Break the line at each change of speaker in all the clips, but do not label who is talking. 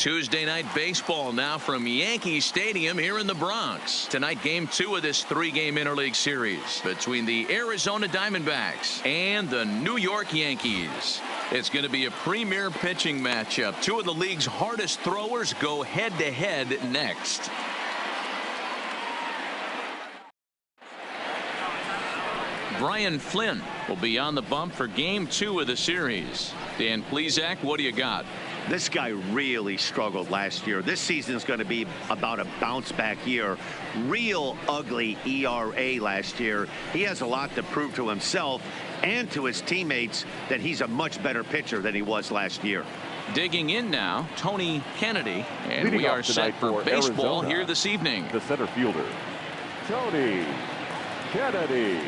Tuesday night baseball now from Yankee Stadium here in the Bronx. Tonight, game 2 of this 3-game interleague series between the Arizona Diamondbacks and the New York Yankees. It's going to be a premier pitching matchup. Two of the league's hardest throwers go head-to-head next. Brian Flynn will be on the bump for game 2 of the series. Dan Plesac, what do you got?
This guy really struggled last year. This season is going to be about a bounce back year. Real ugly ERA last year. He has a lot to prove to himself and to his teammates that he's a much better pitcher than he was last year.
Digging in now, Tony Kennedy, and we are set for baseball
Arizona,
here this evening.
The center fielder, Tony Kennedy.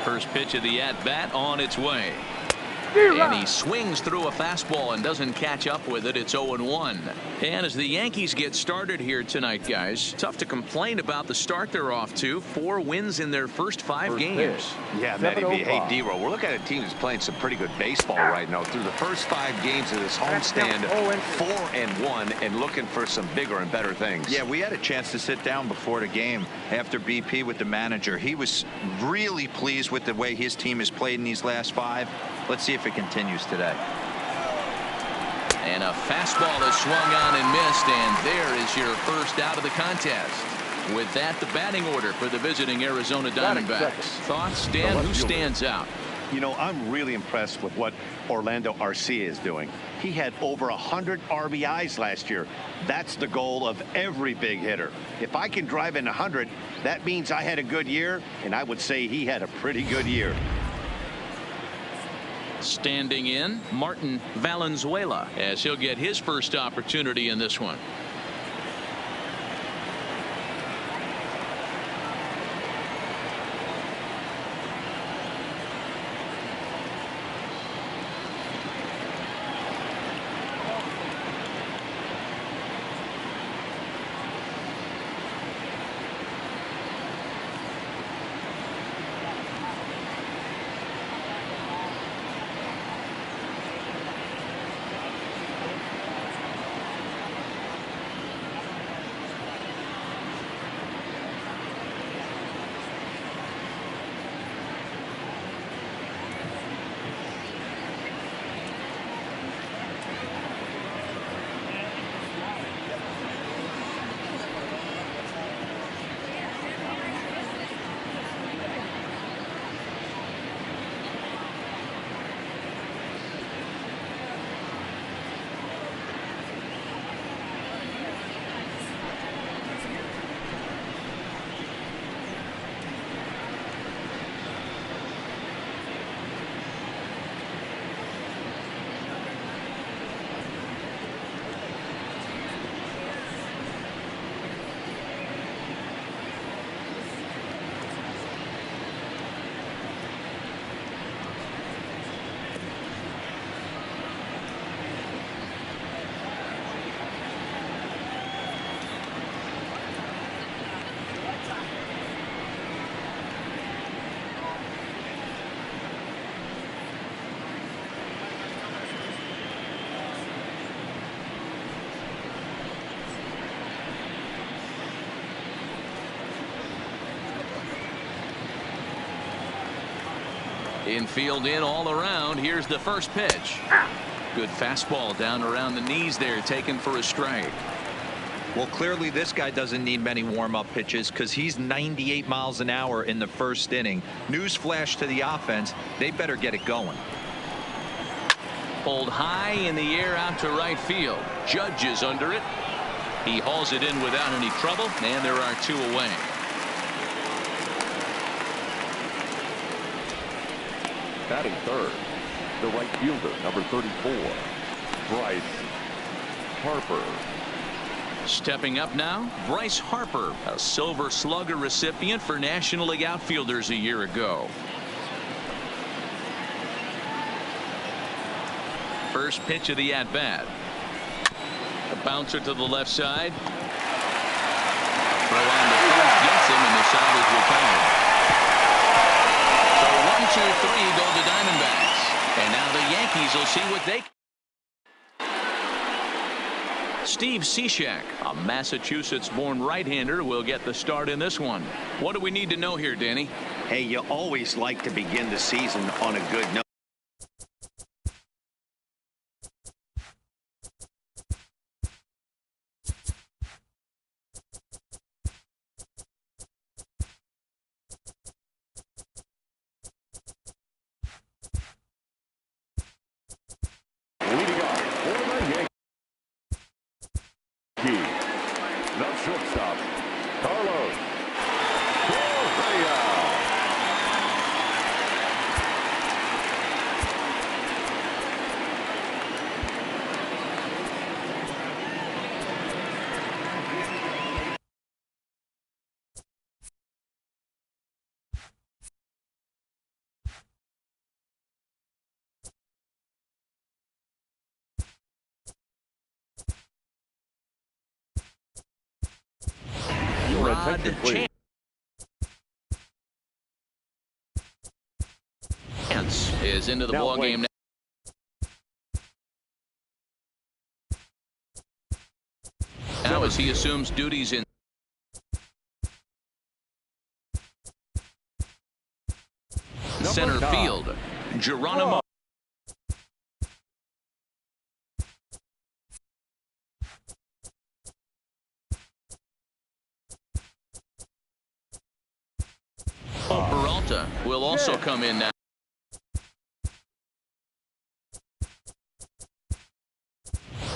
First pitch of the at-bat on its way. And he swings through a fastball and doesn't catch up with it. It's 0-1. And as the Yankees get started here tonight, guys, tough to complain about the start they're off to. 4 wins in their first 5 games.
Yeah, Matty B. Hey, D-Row, we're looking at a team that's playing some pretty good baseball right now. Through the first 5 games of this homestand, 4-1, and looking for some bigger and better things.
Yeah, we had a chance to sit down before the game after BP with the manager. He was really pleased with the way his team has played in these last 5. Let's see if it continues today.
And a fastball is swung on and missed, and there is your first out of the contest. With that, the batting order for the visiting Arizona Diamondbacks. Thoughts, Dan? Who stands out?
You know, I'm really impressed with what Orlando Arcia is doing. He had over 100 RBIs last year. That's the goal of every big hitter. If I can drive in 100, that means I had a good year, and I would say he had a pretty good year.
Standing in, Martin Valenzuela, as he'll get his first opportunity in this one. Infield in all around. Here's the first pitch. Good fastball down around the knees there, taken for a strike.
Well, clearly this guy doesn't need many warm-up pitches because he's 98 miles an hour in the first inning. Newsflash to the offense, they better get it going.
Pulled high in the air out to right field. Judge is under it. He hauls it in without any trouble, and there are 2 away.
Batting third, the right fielder, number 34, Bryce Harper.
Stepping up now, Bryce Harper, a Silver Slugger recipient for National League outfielders a year ago. First pitch of the at-bat. A bouncer to the left side. Throw on to first gets him, and the side is retired. So 1-2-3 go the Diamondbacks. And now the Yankees will see what they can. Steve Cishek, a Massachusetts-born right-hander, will get the start in this one. What do we need to know here, Danny?
Hey, you always like to begin the season on a good note.
Leading off for the Yankees, the shortstop, Carlos Correa. Your attention, please.
Chance is into the ball game now. Now as he assumes duties in center field, Geronimo. Peralta will also come in now.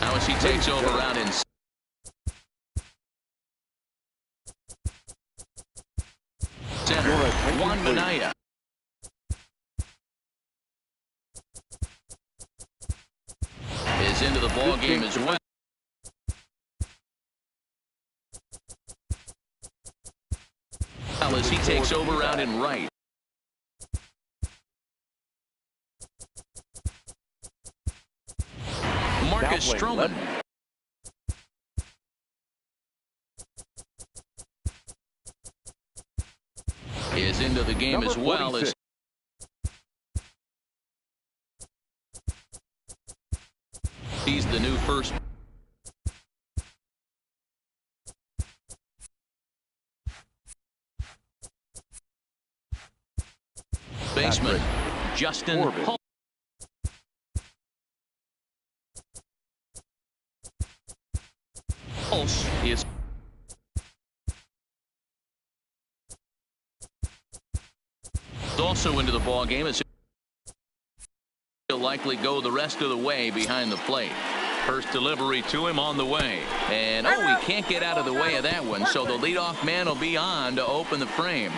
Now as he takes over out in center, Juan Minaya. Is into the ball game as well. As he takes over out in right. Marcus Stroman is into the game as well as he's the new first baseman, Justin Pulse is also into the ball game as he'll likely go the rest of the way behind the plate. First delivery to him on the way, and he can't get out of the way of that one, so the leadoff man will be on to open the frame.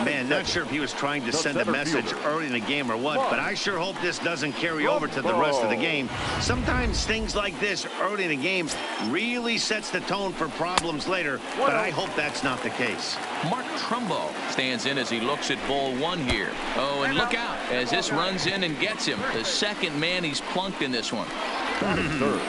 Man, not sure if he was trying to send a message early in the game or what, but I sure hope this doesn't carry over to the rest of the game. Sometimes things like this early in the game really sets the tone for problems later, but I hope that's not the case.
Mark Trumbo stands in as he looks at ball one here. Oh, and look out as this runs in and gets him. The second man he's plunked in this one.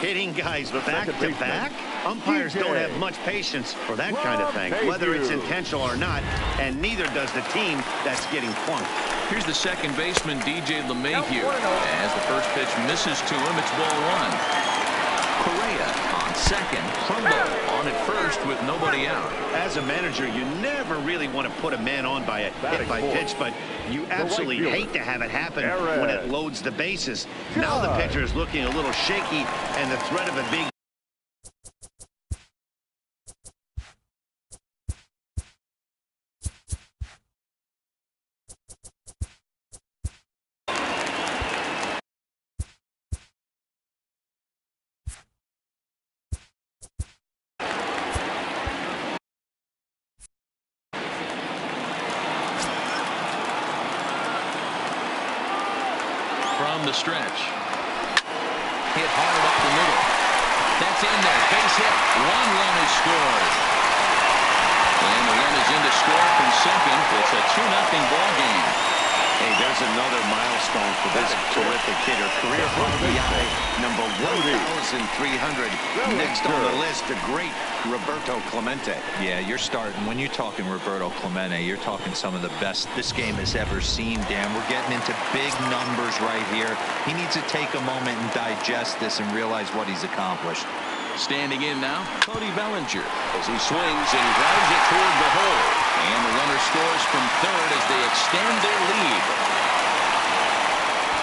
Hitting guys back to back? Umpires don't have much patience for that kind of thing, whether it's intentional or not, and neither does the team that's getting plunked.
Here's the second baseman, DJ LeMahieu. As the first pitch misses to him, it's ball one. Correa on second, Trumbo on at first with nobody out.
As a manager, you never really want to put a man on by a hit by pitch, but you absolutely hate to have it happen when it loads the bases. Now the pitcher is looking a little shaky, and the threat of a big
from the stretch. Hit hard up the middle. That's in there. Base hit. One run is scored. And the run is in to score from second. It's a 2-0 ball game.
Hey, there's another milestone for this terrific hitter. Career RBI number 1,300. Next on the list, the great Roberto Clemente.
Yeah, you're starting. When you're talking Roberto Clemente, you're talking some of the best this game has ever seen, Dan. We're getting into big numbers right here. He needs to take a moment and digest this and realize what he's accomplished.
Standing in now, Cody Bellinger as he swings and drives it toward the hole. And the runner scores from third as they extend their lead.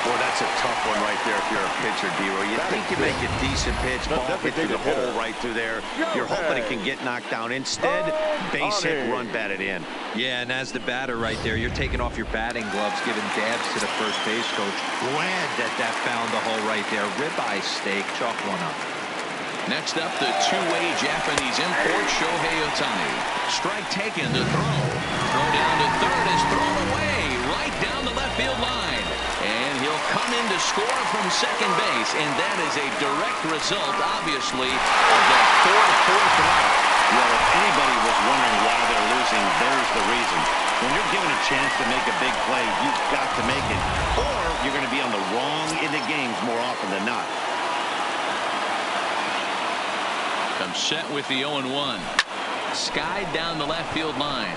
Boy, that's a tough one right there if you're a pitcher, D-Roy. You think you make a decent pitch, ball hit through the hole right through there. You're hoping it can get knocked down. Instead, base hit, run batted in.
Yeah, and as the batter right there, you're taking off your batting gloves, giving dabs to the first base coach. Glad that found the hole right there. Ribeye steak, chalk one up.
Next up, the two-way Japanese import, Shohei Ohtani. Strike taken to throw. Throw down to third is thrown away right down the left field line. And he'll come in to score from second base. And that is a direct result, obviously, of that fourth run.
Well, if anybody was wondering why they're losing, there's the reason. When you're given a chance to make a big play, you've got to make it. Or you're going to be on the wrong end of games more often than not.
Comes set with the 0-1. Skied down the left field line.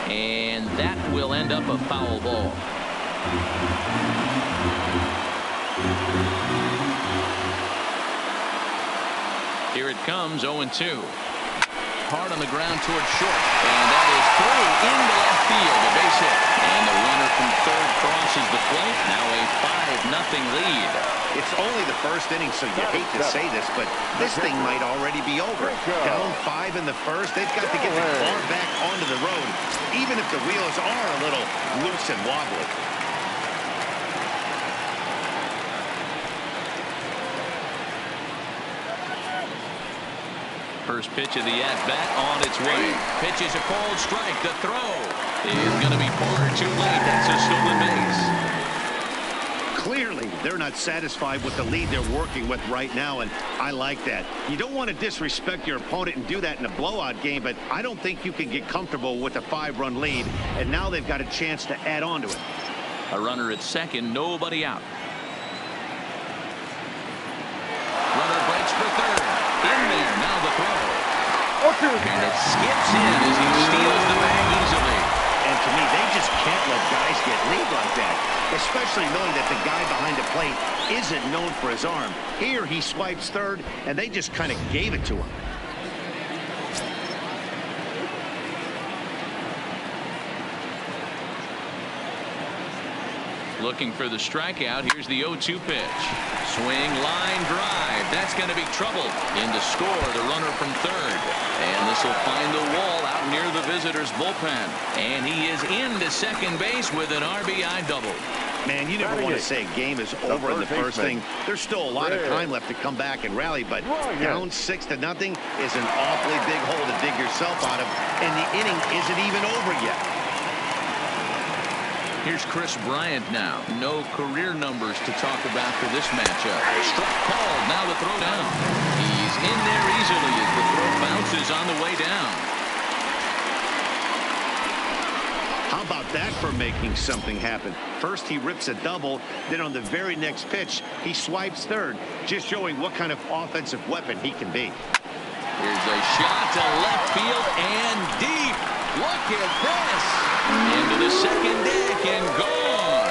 And that will end up a foul ball. Here it comes, 0-2. Hard on the ground towards short. And that is through into left field. A base hit. And the runner from third crosses the plate. Now a 5-0 lead.
It's only the first inning, so you hate to say this, but this thing might already be over. Down 5 in the first, they've got to get the car back onto the road, even if the wheels are a little loose and wobbly.
First pitch of the at-bat on its way. Pitch is a called strike. The throw is going to be far too late. That's a stolen base.
Clearly, they're not satisfied with the lead they're working with right now, and I like that. You don't want to disrespect your opponent and do that in a blowout game, but I don't think you can get comfortable with a 5-run lead, and now they've got a chance to add on to it.
A runner at second, nobody out. Runner breaks for third. In there, now the throw. And it skips in as he steals the bag easily.
And to me, they just can't let guys get lead like that, especially knowing that the guy behind the plate isn't known for his arm. Here, he swipes third, and they just kind of gave it to him.
Looking for the strikeout. Here's the 0-2 pitch. Swing, line, drive. That's going to be trouble. In to score, the runner from third. And this will find the wall out near the visitors' bullpen. And he is into second base with an RBI double.
Man, you never want to say a game is over in the first thing. There's still a lot of time left to come back and rally, but down 6-0 is an awfully big hole to dig yourself out of, and the inning isn't even over yet.
Here's Chris Bryant now. No career numbers to talk about for this matchup. Strike called. Now the throw down. He's in there easily as the throw bounces on the way down.
How about that for making something happen? First he rips a double, then on the very next pitch he swipes third, just showing what kind of offensive weapon he can be.
Here's a shot to left field and deep. Look at this. Into the second deck and gone.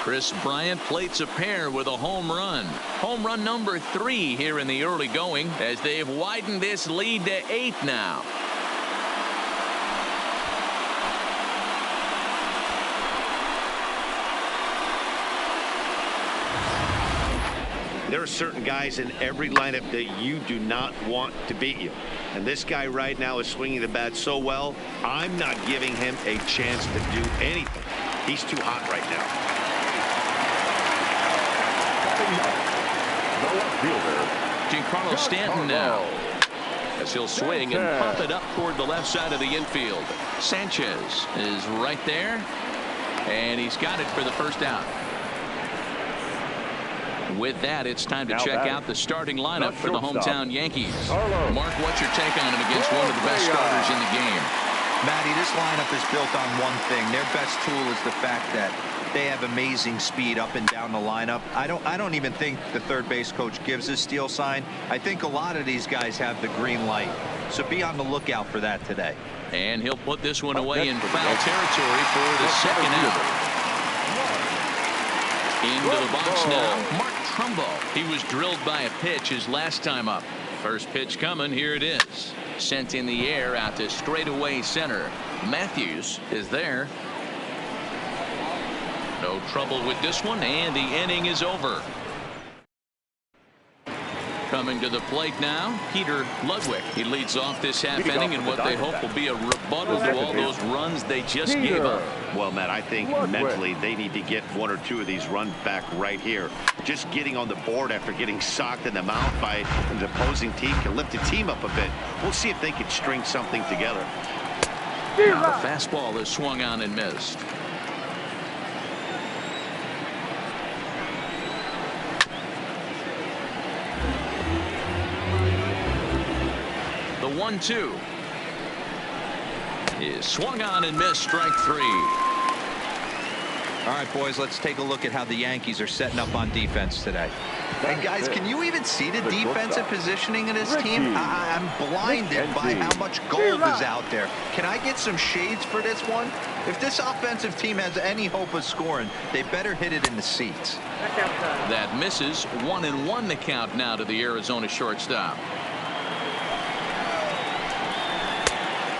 Chris Bryant plates a pair with a home run. Home run number 3 here in the early going as they've widened this lead to 8 now.
There are certain guys in every lineup that you do not want to beat you. And this guy right now is swinging the bat so well, I'm not giving him a chance to do anything. He's too hot right now.
Giancarlo Stanton now, as he'll swing and pop it up toward the left side of the infield. Sanchez is right there. And he's got it for the first out. With that, it's time to check out the starting lineup for the hometown Yankees. Mark, what's your take on him against one of the best starters in the game?
Matty, this lineup is built on one thing. Their best tool is the fact that they have amazing speed up and down the lineup. I don't even think the third base coach gives a steal sign. I think a lot of these guys have the green light. So be on the lookout for that today.
And he'll put this one away in foul territory for the second out. Into the box now, Mark Trumbo. He was drilled by a pitch his last time up. First pitch coming. Here it is. Sent in the air out to straightaway center. Matthews is there. No trouble with this one, and the inning is over. Coming to the plate now, Peter Ludwig. He leads off this half inning in what they hope will be a rebuttal to all those runs they just gave up.
Well, Matt, I think mentally they need to get one or two of these runs back right here. Just getting on the board after getting socked in the mouth by the opposing team can lift the team up a bit. We'll see if they can string something together.
Now the fastball is swung on and missed. The 1-2 is swung on and missed. Strike three.
All right, boys, let's take a look at how the Yankees are setting up on defense today. And guys, can you even see the defensive positioning of this team? I'm blinded by how much gold is out there. Can I get some shades for this one? If this offensive team has any hope of scoring, they better hit it in the seats.
That misses. 1-1 the count now to the Arizona shortstop.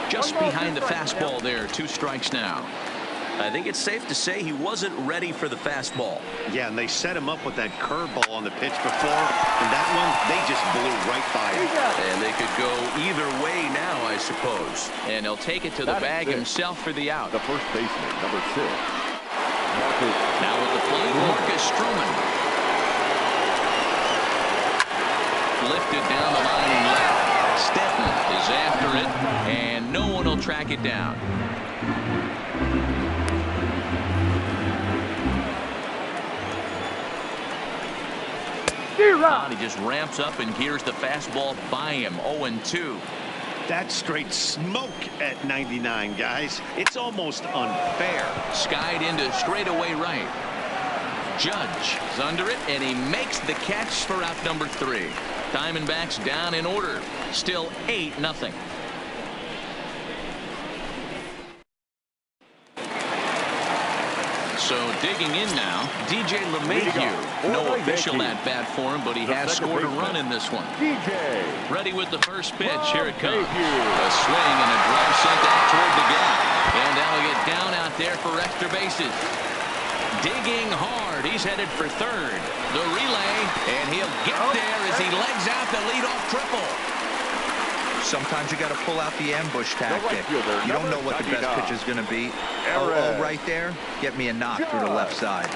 Just behind the fastball there. 2 strikes now.
I think it's safe to say he wasn't ready for the fastball.
Yeah, and they set him up with that curveball on the pitch before, and that one, they just blew right by him.
And they could go either way now, I suppose.
And he'll take it to the bag himself for the out.
The first baseman, number 6.
Now with the plate, Marcus Stroman. Lifted down the line and left. Stanton is after it, and no one will track it down. He just ramps up and hears the fastball by him. 0-2.
That's straight smoke at 99, guys. It's almost unfair.
Skied into straightaway right. Judge is under it, and he makes the catch for out number 3. Diamondbacks down in order. Still 8-0. So digging in now, DJ LeMahieu. No official at bat for him, but he has scored a run in this one. Ready with the first pitch. Here it comes. A swing and a drive sent out toward the gap. And now he'll get down out there for extra bases. Digging hard. He's headed for third. The relay, and he'll get there as he legs out the leadoff triple.
Sometimes you got to pull out the ambush tactic. You don't know what the best pitch is going to be. Oh, right there. Get me a knock through the left side.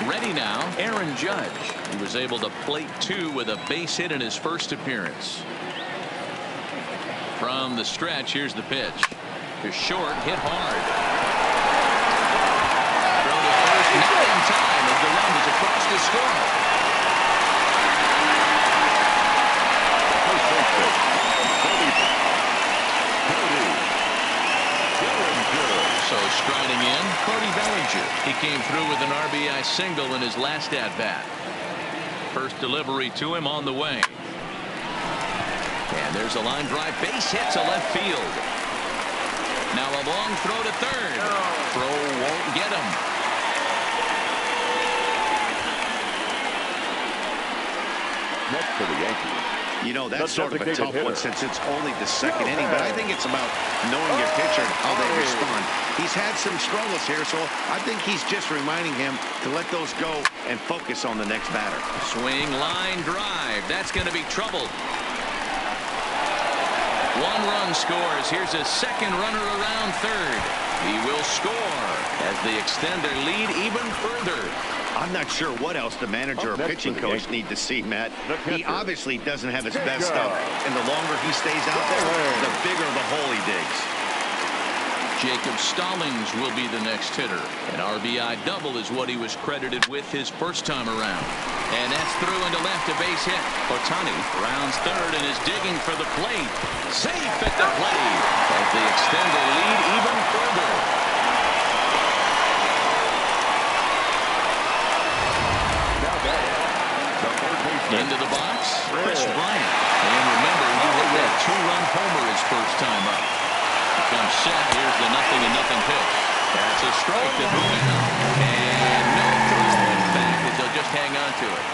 Ready now, Aaron Judge. He was able to plate 2 with a base hit in his first appearance. From the stretch, here's the pitch. To short, hit hard. Throw to first, not in time as the run is across the score. So striding in, Cody Bellinger. He came through with an RBI single in his last at-bat. First delivery to him on the way. And there's a line drive. Base hit to left field. Now a long throw to third. Throw won't get him.
Next for the Yankees.
You know, that's sort of a tough one since it's only the second inning, but I think it's about knowing your pitcher and how they respond. He's had some struggles here, so I think he's just reminding him to let those go and focus on the next batter.
Swing, line, drive. That's going to be trouble. 1 run scores. Here's a second runner around third. He will score as they extend their lead even further.
I'm not sure what else the manager or pitching coach need to see, Matt. He obviously doesn't have his best stuff, and the longer he stays out there, the bigger the hole he digs.
Jacob Stallings will be the next hitter. An RBI double is what he was credited with his first time around. And that's through into left, a base hit. Ohtani rounds third and is digging for the plate. Safe at the plate as they extend the lead even further. Into the box, Chris Bryant. And remember, he hit that two-run homer his first time up. Comes set. Here's the 0-0 pitch. That's a strike to Booneman. And no throw. In fact, they'll just hang on to it.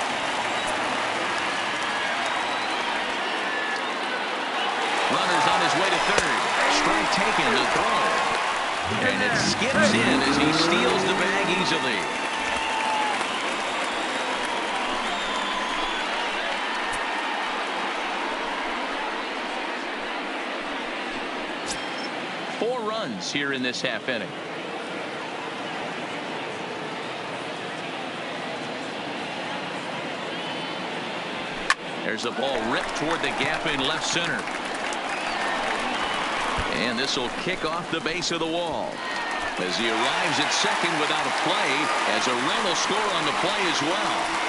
Runner's on his way to third. Strike taken to throw. And it skips in as he steals the bag easily. Here in this half inning. There's a ball ripped toward the gap in left center. And this will kick off the base of the wall as he arrives at second without a play, as a run will score on the play as well.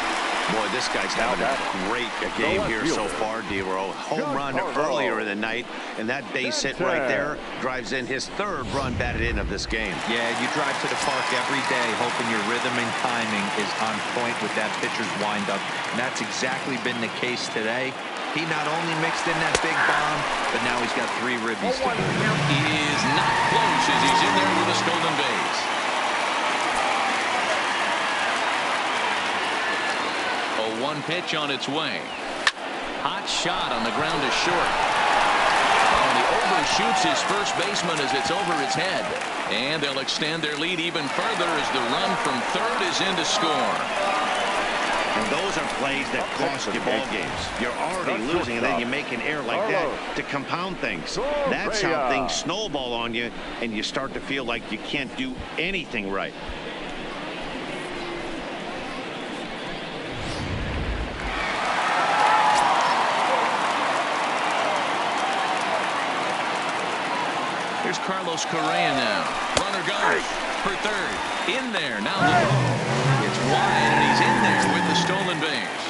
Boy, this guy's having a great game here so far, D-Row. Home run earlier in the night, and that base hit right there drives in his third run batted in of this game.
Yeah, you drive to the park every day hoping your rhythm and timing is on point with that pitcher's windup, and that's exactly been the case today. He not only mixed in that big bomb, but now he's got 3 ribbies to go.
He is not close as he's in there with a stolen base. One pitch on its way. Hot shot on the ground to short. And he overshoots his first baseman as it's over his head. And they'll extend their lead even further as the run from third is in to score.
And those are plays that cost you ball games. You're already losing, and then you make an error like that to compound things. That's how things snowball on you, and you start to feel like you can't do anything right.
Here's Carlos Correa now. Runner goes for third. In there. Now the throw. It's wide, and he's in there with the stolen base.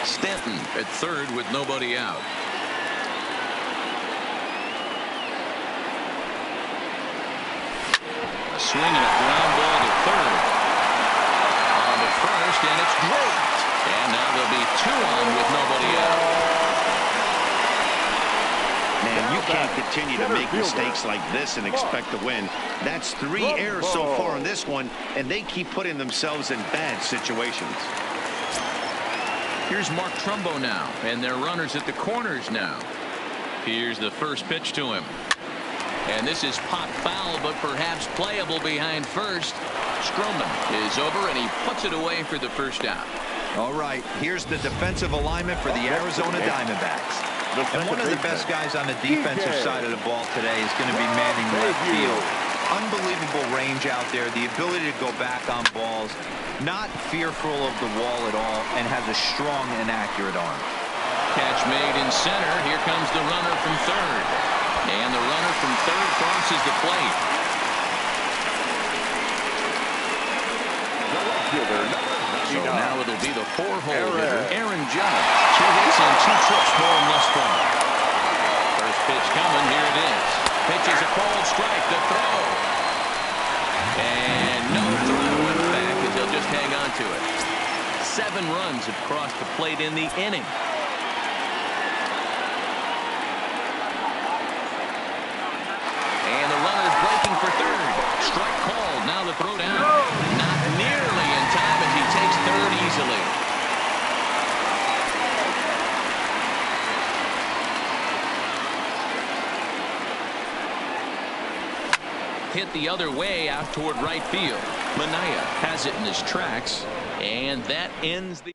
Stanton at third with nobody out. A swing and a ground ball to third. On to first, and it's great. And now there'll be 2 on with nobody out.
Man, you can't continue to make mistakes like this and expect to win. That's 3 errors so far in this one, and they keep putting themselves in bad situations.
Here's Mark Trumbo now, and their runners at the corners now. Here's the first pitch to him. And this is popped foul, but perhaps playable behind first. Stroman is over, and he puts it away for the first out.
All right, here's the defensive alignment for the Arizona Diamondbacks. And one of the best guys on the defensive side of the ball today is going to be manning left field. Unbelievable range out there, the ability to go back on balls, not fearful of the wall at all, and has a strong and accurate arm.
Catch made in center. Here comes the runner from third. And the runner from third crosses the plate. So now it'll be the 4-hole hitter, Aaron Judge. 2 hits and 2 trips for him thus far. First pitch coming. Here it is. Pitch is a called strike. The throw. And no throw. In fact, as they'll just hang on to it. 7 runs have crossed the plate in the inning. And the runner's breaking for third. Strike called. Now the throw down. Not nearly in time as he takes third easily. Hit the other way out toward right field. Manaea has it in his tracks, and that ends the.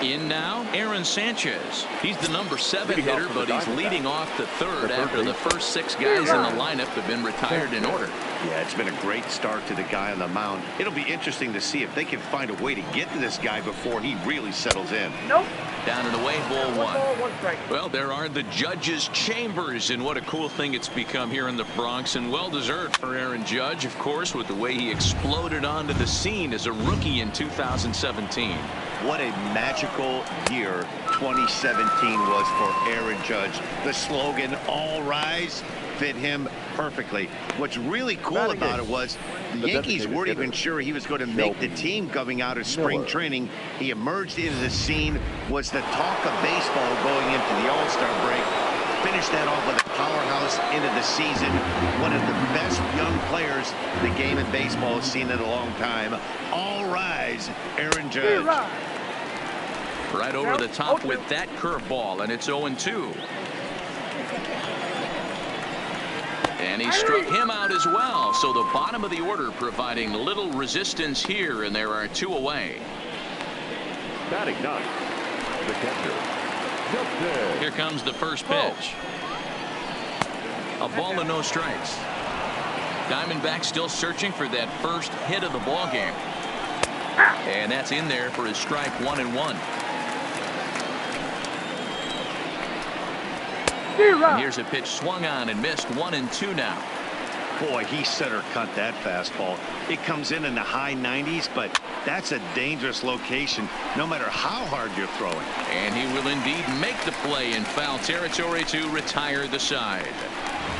In now, Aaron Sanchez. He's the number 7 hitter, but he's leading off the third after the first 6 guys in the lineup have been retired in order.
Yeah, it's been a great start to the guy on the mound. It'll be interesting to see if they can find a way to get to this guy before he really settles in.
Nope.
Down and away, ball one.
One strike.
Well, there are the judges' chambers, and what a cool thing it's become here in the Bronx, and well-deserved for Aaron Judge, of course, with the way he exploded onto the scene as a rookie in 2017.
What a magical year 2017 was for Aaron Judge. The slogan, "All Rise," fit him perfectly. What's really cool about it was the Yankees weren't even sure he was going to make the team coming out of spring training. He emerged into the scene, was the talk of baseball going into the All-Star break. Finished that off with a powerhouse into the season. One of the best young players the game in baseball has seen in a long time. All rise, Aaron Judge.
Right over the top with that curveball, and it's 0-2. And he struck him out as well. So the bottom of the order providing little resistance here, and there are 2 away.
Batting ninth, the catcher, Justin.
Here comes the first pitch. A ball and no strikes. Diamondback still searching for that first hit of the ball game. And that's in there for his strike 1-1. And here's a pitch swung on and missed. 1-2 now.
Boy, he center cut that fastball. It comes in the high 90s, but that's a dangerous location no matter how hard you're throwing.
And he will indeed make the play in foul territory to retire the side.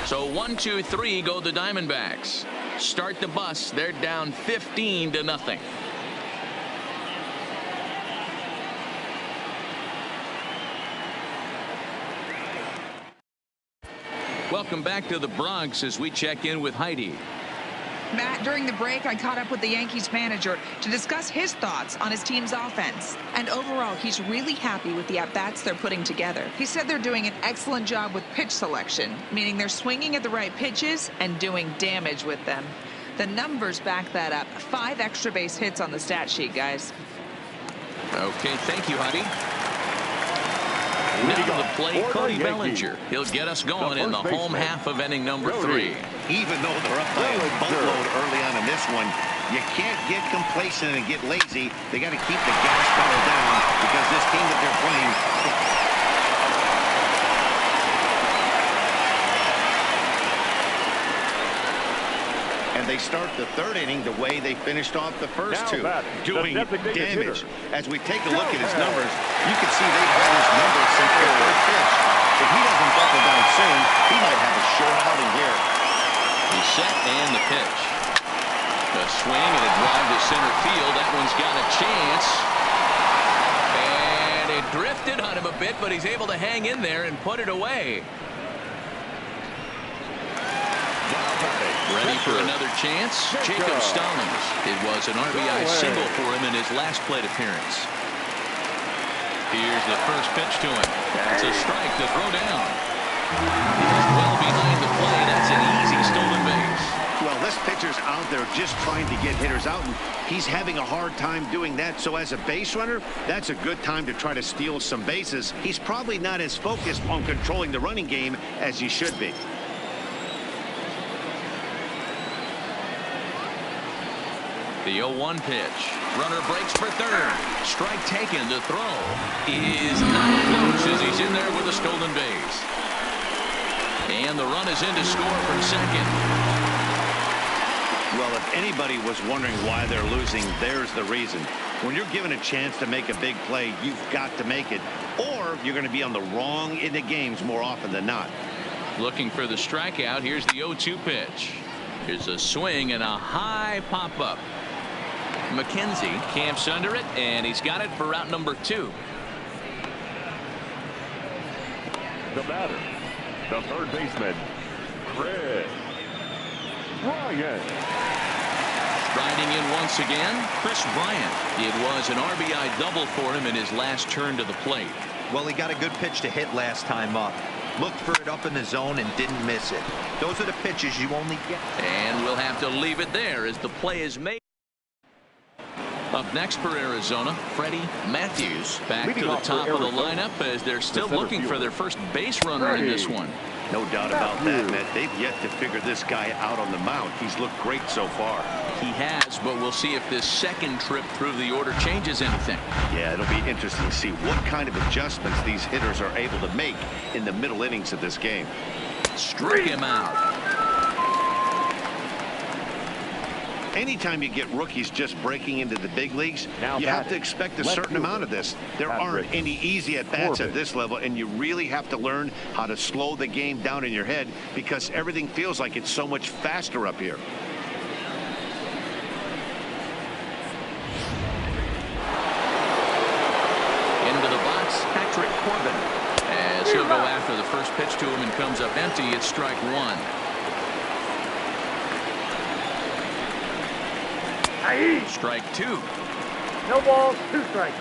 So 1-2-3 go the Diamondbacks. Start the bus. They're down 15-0. Welcome back to the Bronx as we check in with Heidi.
Matt, during the break, I caught up with the Yankees manager to discuss his thoughts on his team's offense. And overall, he's really happy with the at-bats they're putting together. He said they're doing an excellent job with pitch selection, meaning they're swinging at the right pitches and doing damage with them. The numbers back that up. 5 extra base hits on the stat sheet, guys.
Okay, thank you, Heidi. Now to the plate, Cody Bellinger. He'll get us going in the home half of inning number 3.
Even though they're up by a boatload early on in this one, you can't get complacent and get lazy. They got to keep the gas pedal down because this team that they're playing. And they start the 3rd inning the way they finished off the first 2, doing damage. As we take a look at his numbers, you can see they've had his numbers since their first pitch. If he doesn't buckle down soon, he might have a short outing here.
He's set and the pitch. The swing and a drive to center field. That one's got a chance. And it drifted on him a bit, but he's able to hang in there and put it away. Ready for another chance? Jacob Stallings. It was an RBI single for him in his last plate appearance. Here's the first pitch to him. That's a strike to throw down. He's well behind the plate. That's an easy stolen base.
Well, this pitcher's out there just trying to get hitters out, and he's having a hard time doing that. So as a base runner, that's a good time to try to steal some bases. He's probably not as focused on controlling the running game as he should be.
The 0-1 pitch. Runner breaks for 3rd. Strike taken. The throw is not close as he's in there with a stolen base. And the run is in to score from 2nd.
Well, if anybody was wondering why they're losing, there's the reason. When you're given a chance to make a big play, you've got to make it, or you're going to be on the wrong end of games more often than not.
Looking for the strikeout. Here's the 0-2 pitch. Here's a swing and a high pop-up. McKenzie camps under it, and he's got it for route number 2.
The batter, the 3rd baseman, Chris Bryant.
Striding in once again, Chris Bryant. It was an RBI double for him in his last turn to the plate.
Well, he got a good pitch to hit last time up. Looked for it up in the zone and didn't miss it. Those are the pitches you only get.
And we'll have to leave it there as the play is made. Up next for Arizona, Freddie Matthews back to the top of the lineup as they're still looking for their first base runner in this one.
No doubt about that, Matt. They've yet to figure this guy out on the mound. He's looked great so far.
He has, but we'll see if this second trip through the order changes anything.
Yeah, it'll be interesting to see what kind of adjustments these hitters are able to make in the middle innings of this game.
Strike him out.
Anytime you get rookies just breaking into the big leagues, you have to expect a certain amount of this. There aren't any easy at-bats at this level, and you really have to learn how to slow the game down in your head because everything feels like it's so much faster up here.
Into the box, Patrick Corbin. As he'll go after the first pitch to him and comes up empty, it's strike one. Strike two.
No balls, 2 strikes.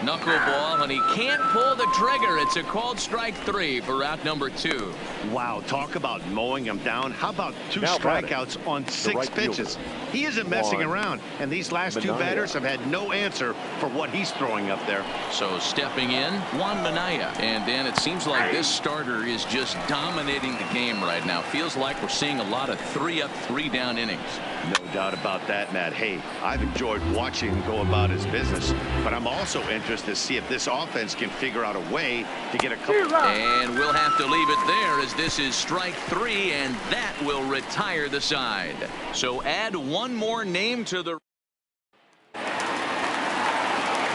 Knuckleball, and he can't pull the trigger. It's a called strike 3 for out number 2.
Wow, talk about mowing him down. How about 2 strikeouts on 6 pitches? He isn't messing around, and these last 2 batters have had no answer for what he's throwing up there.
So stepping in, Juan Minaya. And Dan, it seems like this starter is just dominating the game right now. Feels like we're seeing a lot of 3-up, 3-down innings.
No doubt about that, Matt. Hey, I've enjoyed watching him go about his business, but I'm also interested to see if this offense can figure out a way to get a couple.
And we'll have to leave it there as this is strike 3, and that will retire the side. So add one more name to the.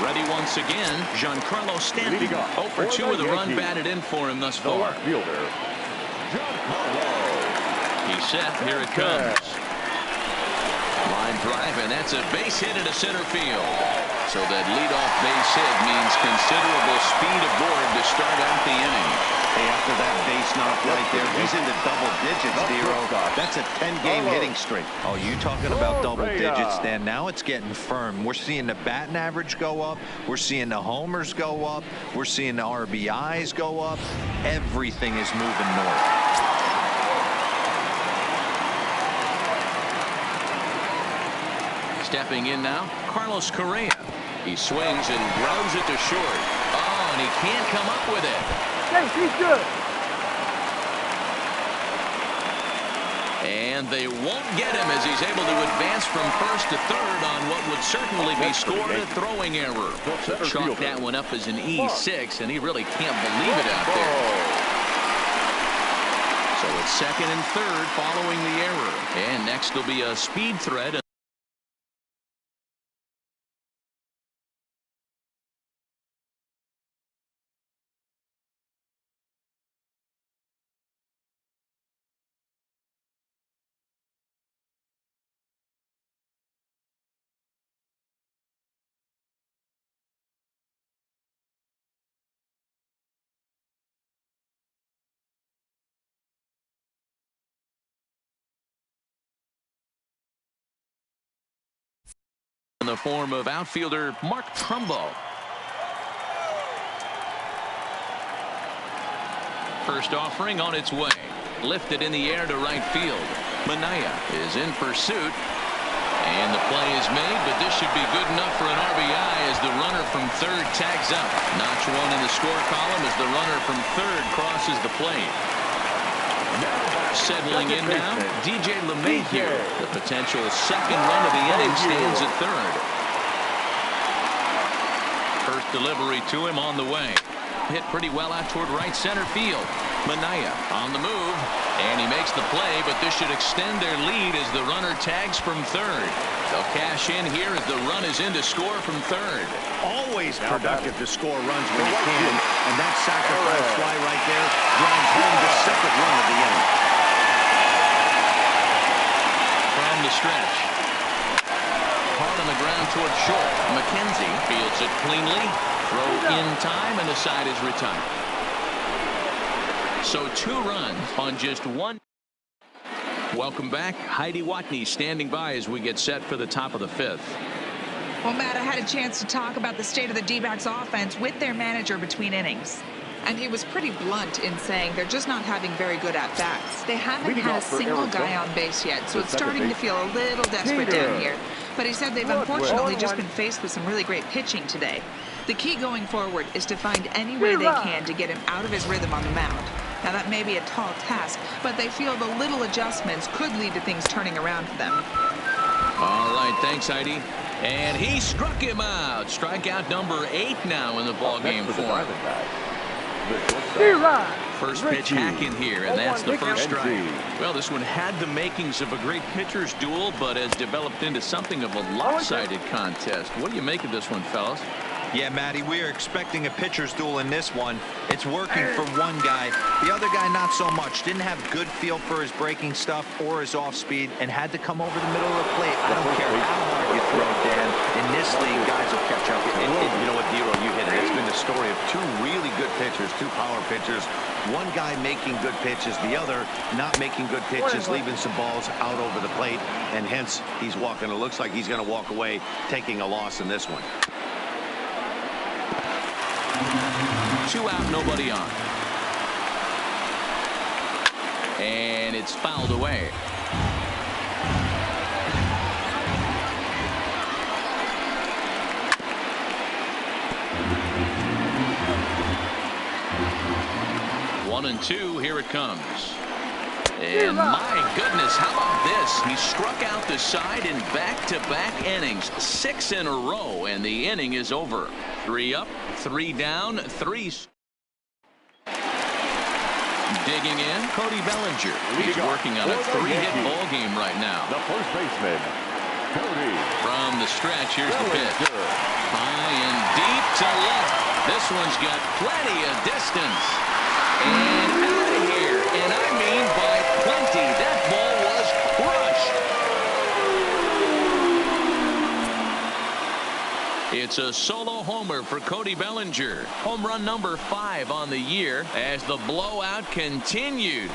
Ready once again, Giancarlo Stanton. 0 for 2 with a run batted in for him thus far.
Fielder, Giancarlo.
He's set. Here it comes. Line drive, and that's a base hit into center field. So that leadoff base hit means considerable speed aboard to start out the inning.
Hey, after that base knock right there, he's into double digits, Dero. That's a 10-game hitting streak.
Oh, you talking about double digits, Dan? Now it's getting firm. We're seeing the batting average go up. We're seeing the homers go up. We're seeing the RBIs go up. Everything is moving north.
Stepping in now, Carlos Correa. He swings and grounds it to short. Oh, and he can't come up with it.
Yes, he's good.
And they won't get him as he's able to advance from first to third on what would certainly be scored a throwing error. So chalk that one up as an E6, and he really can't believe it out there. So it's second and third following the error. And next will be a speed threat. In the form of outfielder Mark Trumbo. First offering on its way. Lifted in the air to right field. Minaya is in pursuit. And the play is made, but this should be good enough for an RBI as the runner from third tags up. Notch one in the score column as the runner from third crosses the plate. Settling in now, DJ LeMahieu. The potential second run of the inning stands at third. First delivery to him on the way. Hit pretty well out toward right center field. Minaya on the move, and he makes the play, but this should extend their lead as the runner tags from third. They'll cash in here as the run is in to score from third.
Always productive to score runs when you can, and that sacrifice fly right there drives home the second run of the inning.
From the stretch. Hard on the ground toward short. McKenzie fields it cleanly. Throw in time, and the side is retired. So 2 runs on just 1. Welcome back. Heidi Watney standing by as we get set for the top of the 5th.
Well, Matt, I had a chance to talk about the state of the D-backs offense with their manager between innings. And he was pretty blunt in saying they're just not having very good at-bats. They haven't had a single guy on base yet, so it's starting to feel a little desperate down here. But he said they've unfortunately just been faced with some really great pitching today. The key going forward is to find any way they can to get him out of his rhythm on the mound. Now, that may be a tall task, but they feel the little adjustments could lead to things turning around for them.
All right, thanks, Heidi. And he struck him out. Strikeout number 8 now in the ballgame for him. First pitch hacking here, and that's the first strike. Well, this one had the makings of a great pitcher's duel, but has developed into something of a lopsided contest. What do you make of this one, fellas?
Yeah, Matty, we are expecting a pitcher's duel in this one. It's working for one guy. The other guy, not so much. Didn't have good feel for his breaking stuff or his off speed and had to come over the middle of the plate. I don't care how hard you throw, Dan. In this league, guys will catch up.
You know what, Dero, you hit it. It's been the story of 2 really good pitchers, 2 power pitchers. One guy making good pitches, the other not making good pitches, leaving some balls out over the plate, and hence he's walking. It looks like he's going to walk away taking a loss in this one.
2 out, nobody on. And it's fouled away. One and 2, here it comes. And my goodness, how about this? He struck out the side in back-to-back innings, 6 in a row, and the inning is over. 3 up, 3 down, 3. Digging in, Cody Bellinger. He's working on a 3-hit ball game right now.
The first baseman, Cody.
From the stretch, here's the pitch. High and deep to left. This one's got plenty of distance. And out of here. And I mean by plenty. That ball was crushed. It's a solo homer for Cody Bellinger. Home run number 5 on the year as the blowout continues.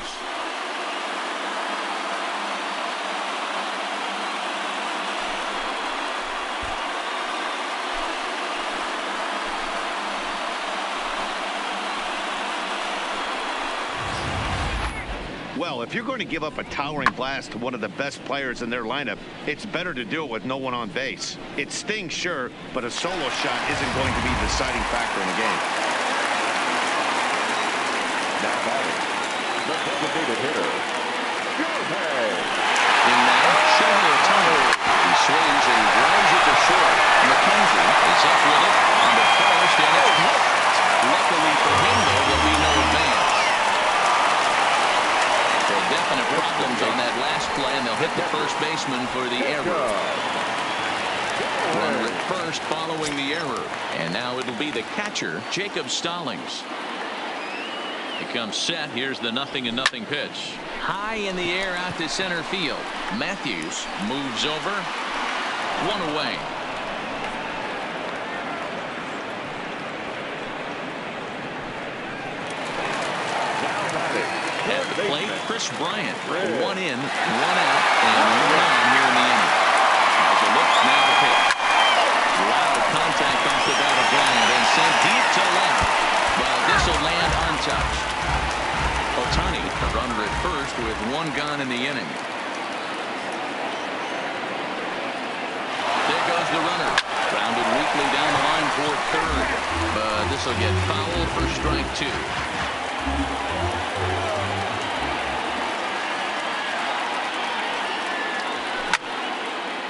Well, if you're going to give up a towering blast to one of the best players in their lineup, it's better to do it with no one on base. It stings, sure, but a solo shot isn't going to be the deciding factor in the game.
Now batting, the designated hitter, Shohei.
In now, Shohei Ohtani. He swings and grounds it to short. McKenzie is up with it on the first, and it's hooked. Luckily for him, though, there'll be no advance. Definite problems on that last play, and they'll hit the first baseman for the error. Runner at first following the error, and now it'll be the catcher, Jacob Stallings. He comes set. Here's the 0-0 pitch. High in the air out to center field. Matthews moves over. 1 away. At the plate, Chris Bryant. 1 in, 1 out, and 1 on here in the inning. As a look, now the pitch. Loud contact off the bat of Bryant and sent deep to left. But this will land untouched. Ohtani, a runner at first with 1 gone in the inning. There goes the runner. Grounded weakly down the line toward third. But this will get foul for strike 2.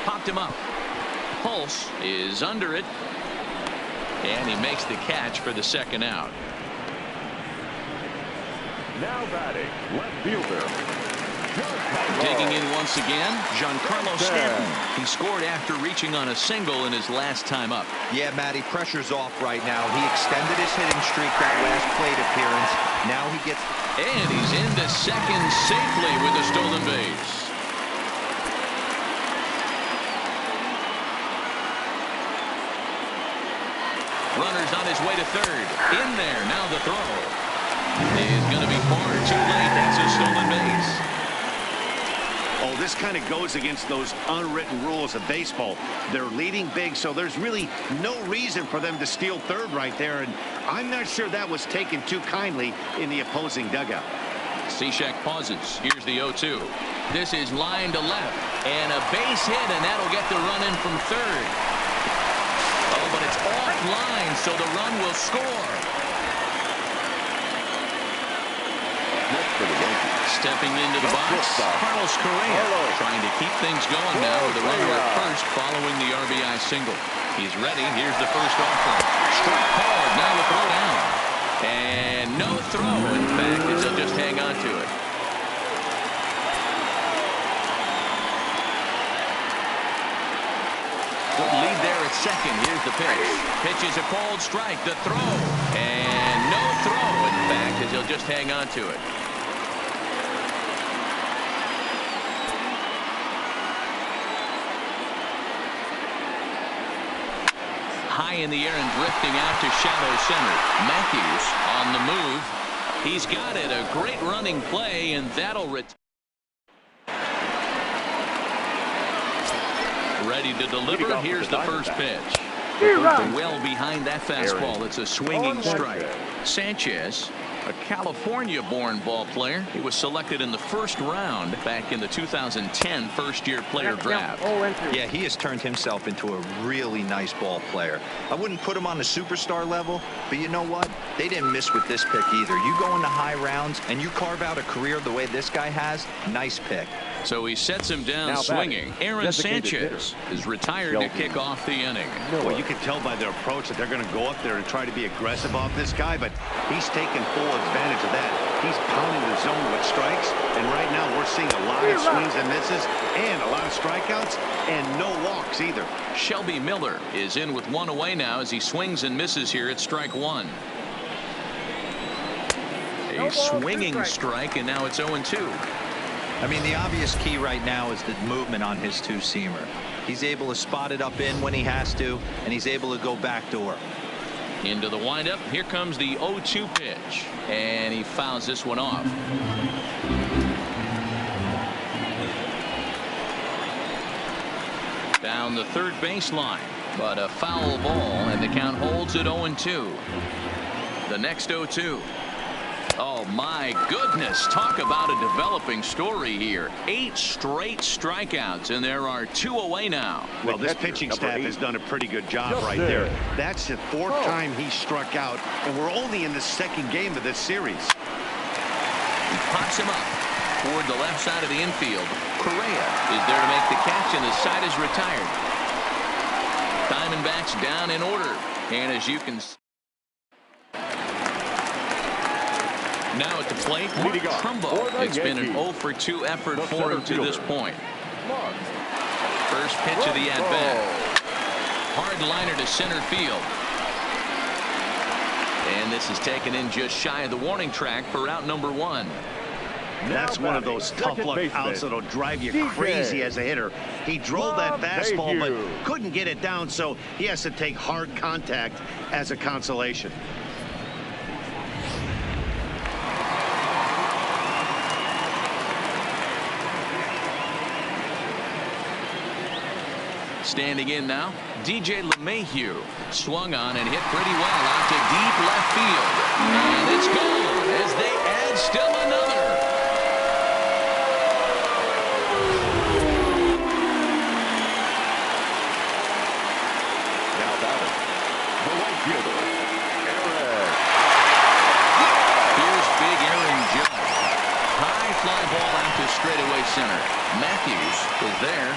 Popped him up. Pulse is under it. And he makes the catch for the 2nd out.
Now batting, left fielder.
Digging in once again, Giancarlo Stanton. He scored after reaching on a single in his last time up.
Yeah, Matty, pressure's off right now. He extended his hitting streak that last plate appearance. Now he gets...
And he's into second safely with a stolen base. Runner's on his way to third. In there, now the throw. Is going to be far too late. That's a stolen base.
Oh, this kind of goes against those unwritten rules of baseball. They're leading big, so there's really no reason for them to steal third right there. And I'm not sure that was taken too kindly in the opposing dugout.
Cishek pauses. Here's the 0-2. This is line to left. And a base hit, and that'll get the run in from third. Oh, but it's off line, so the run will score.
Next for the Yankees.
Stepping into the box, Carlos Correa trying to keep things going now with a runner at first following the RBI single. He's ready. Here's the first offering. Strike called. Now the throw down. And no throw, in fact, as he'll just hang on to it. Good lead there at second. Here's the pitch. Pitch is a called strike. The throw. And no throw, in fact, as he'll just hang on to it. High in the air and drifting out to shallow center. Matthews on the move. He's got it. A great running play, and that'll return. Ready to deliver. Here's the first pitch. Well behind that fastball. It's a swinging strike. Sanchez, a California-born ball player. He was selected in the first round back in the 2010 first-year player draft.
Yeah, he has turned himself into a really nice ball player. I wouldn't put him on the superstar level, but you know what? They didn't miss with this pick either. You go into high rounds and you carve out a career the way this guy has, nice pick.
So he sets him down swinging. Aaron Sanchez is retired to kick off the inning.
Well, you can tell by their approach that they're going to go up there and try to be aggressive off this guy, but he's taking full advantage of that. He's pounding the zone with strikes, and right now we're seeing a lot of swings and misses and a lot of strikeouts and no walks either.
Shelby Miller is in with one away now as he swings and misses here at strike one. A swinging strike, and now it's 0-2.
I mean, the obvious key right now is the movement on his two-seamer. He's able to spot it up in when he has to, and he's able to go backdoor.
Into the windup. Here comes the 0-2 pitch, and he fouls this one off. Down the third baseline, but a foul ball, and the count holds at 0-2. The next 0-2. Oh, my goodness. Talk about a developing story here. 8 straight strikeouts, and there are 2 away now.
Well, this pitching staff has done a pretty good job right there. That's the 4th time he struck out, and we're only in the 2nd game of this series.
He pops him up toward the left side of the infield. Correa is there to make the catch, and the side is retired. Diamondbacks down in order, and as you can see, now at the plate, Mark Trumbo. It's been an 0-for-2 effort for him to this point. First pitch of the at-bat. Hard liner to center field. And this is taken in just shy of the warning track for out number 1.
That's one of those tough luck outs that'll drive you crazy as a hitter. He drove that fastball but couldn't get it down, so he has to take hard contact as a consolation.
Standing in now, DJ LeMahieu swung on and hit pretty well out to deep left field. And it's gone as they add still another.
Now batting, the right fielder, Aaron.
Here's big Aaron Judge. High fly ball out to straightaway center. Matthews is there.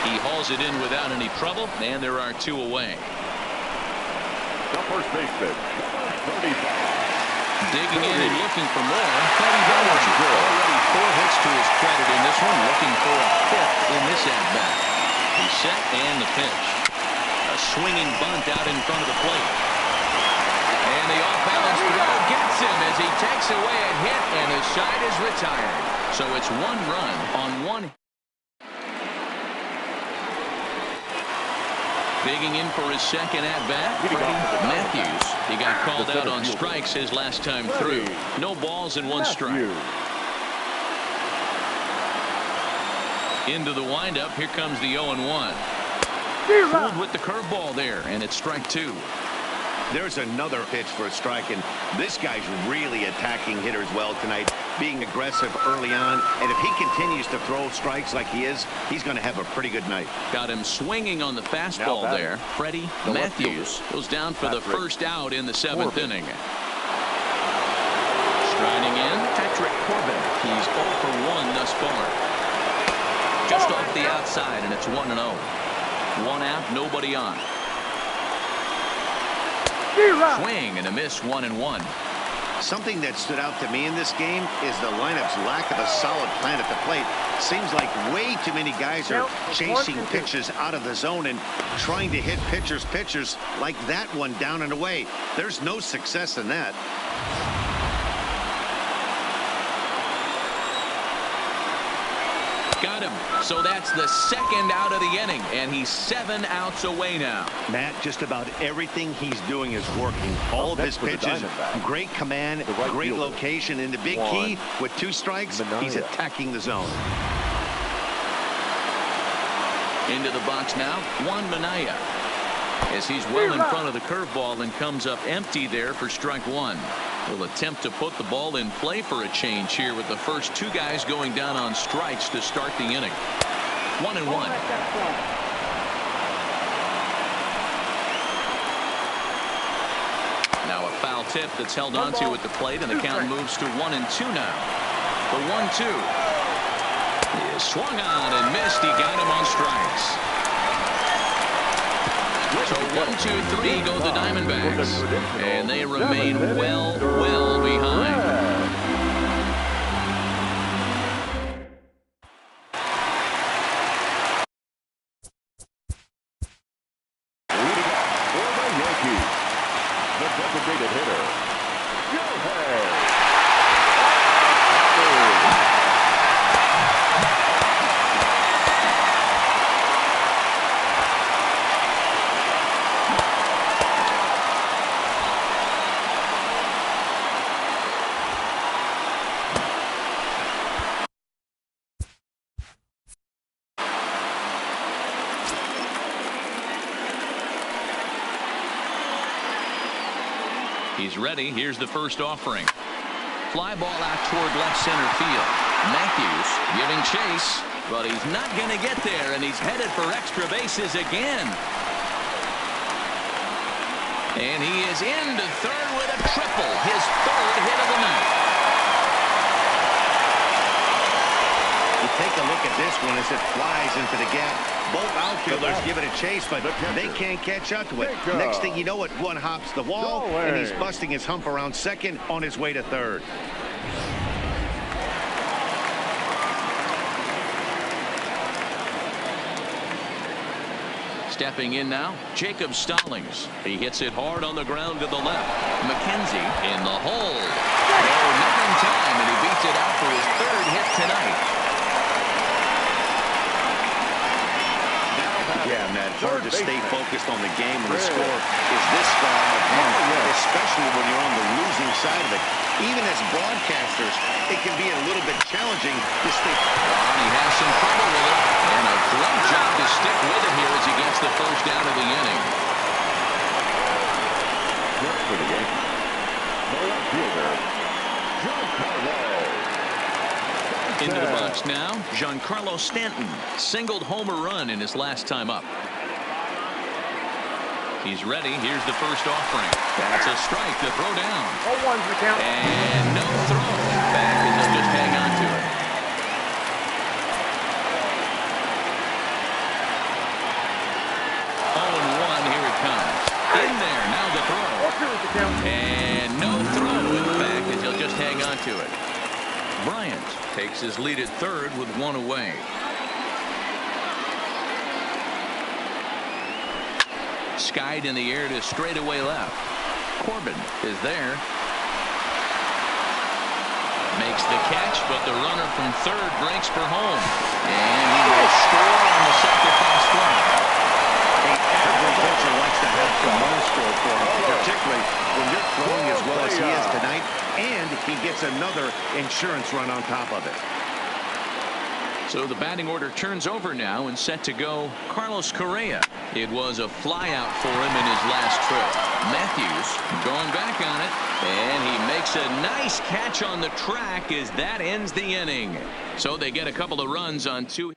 He hauls it in without any trouble, and there are 2 away.
The first baseman, 35.
Digging in and looking for more. Cody Bellinger. Already 4 hits to his credit in this one, looking for a 5th in this at-bat. He's set and the pitch. A swinging bunt out in front of the plate. And the off-balance throw gets him as he takes away a hit, and his side is retired. So it's 1 run on 1 hit. Digging in for his second at-bat, Matthews. He got called out on strikes his last time through. No balls and 1 strike. Into the windup. Here comes the 0-1. Fooled with the curveball there, and it's strike 2.
There's another pitch for a strike, and this guy's really attacking hitters well tonight. being aggressive early on, and if he continues to throw strikes like he is, he's going to have a pretty good night.
Got him swinging on the fastball there. Freddie Matthews goes down for the first out in the 7th inning. Striding in, Patrick Corbin. He's 0 for 1 thus far. Just off the outside, and it's 1-0. 1 out, nobody on. Swing and a miss, 1-1.
Something that stood out to me in this game is the lineup's lack of a solid plan at the plate. Seems like way too many guys are chasing pitches out of the zone and trying to hit pitchers like that one down and away. There's no success in that.
Got him. So that's the 2nd out of the inning, and he's 7 outs away now.
Matt, just about everything he's doing is working. All of his pitches, great command, great location, and the big key with 2 strikes, he's attacking the zone.
Into the box now, Juan Minaya, as he's well in front of the curveball and comes up empty there for strike 1. Will attempt to put the ball in play for a change here with the first 2 guys going down on strikes to start the inning. 1-1. Now a foul tip that's held onto at the plate, and the count moves to 1-2 now. The 1-2 is swung on and missed. He got him on strikes. So 1-2-3 go the Diamondbacks, and they remain well behind.
Leading up for the Yankees, the designated hitter,
He's ready. Here's the first offering. Fly ball out toward left center field. Matthews giving chase, but he's not going to get there, and he's headed for extra bases again. And he is into third with a triple, his 3rd hit of the night.
You take a look at this one as it flies into the gap. Both outfielders give it a chase, but they can't catch up to it. Next thing you know it, one hops the wall, and he's busting his hump around second on his way to third.
Stepping in now, Jacob Stallings. He hits it hard on the ground to the left. McKenzie in the hole. Oh, not in time, and he beats it out for his 3rd hit tonight.
Yeah, Matt, hard to stay focused on the game when the score is this far out of hand, especially when you're on the losing side of it. Even as broadcasters, it can be a little bit challenging to stay.
He has some trouble with it, and a great job to stick with it here as he gets the first out of the inning.
Just for the Yankees, the left fielder, Giancarlo.
Into the box now, Giancarlo Stanton singled home a run in his last time up. He's ready. Here's the first offering. That's a strike to throw down.
0-1's the count.
And no throw. Back, and they'll just hang on to it. Here it comes. In there. Now the throw. And no throw. In back, and he'll just hang on to it. Bryant takes his lead at third with 1 away. Skied in the air to straightaway left. Corbin is there. Makes the catch, but the runner from third breaks for home. And he will score on the sacrifice fly.
Every pitcher likes to have some more score for him, particularly when you're throwing as well as he is tonight, and he gets another insurance run on top of it.
So the batting order turns over now and set to go Carlos Correa. It was a flyout for him in his last trip. Matthews going back on it, and he makes a nice catch on the track as that ends the inning. So they get a couple of runs on two.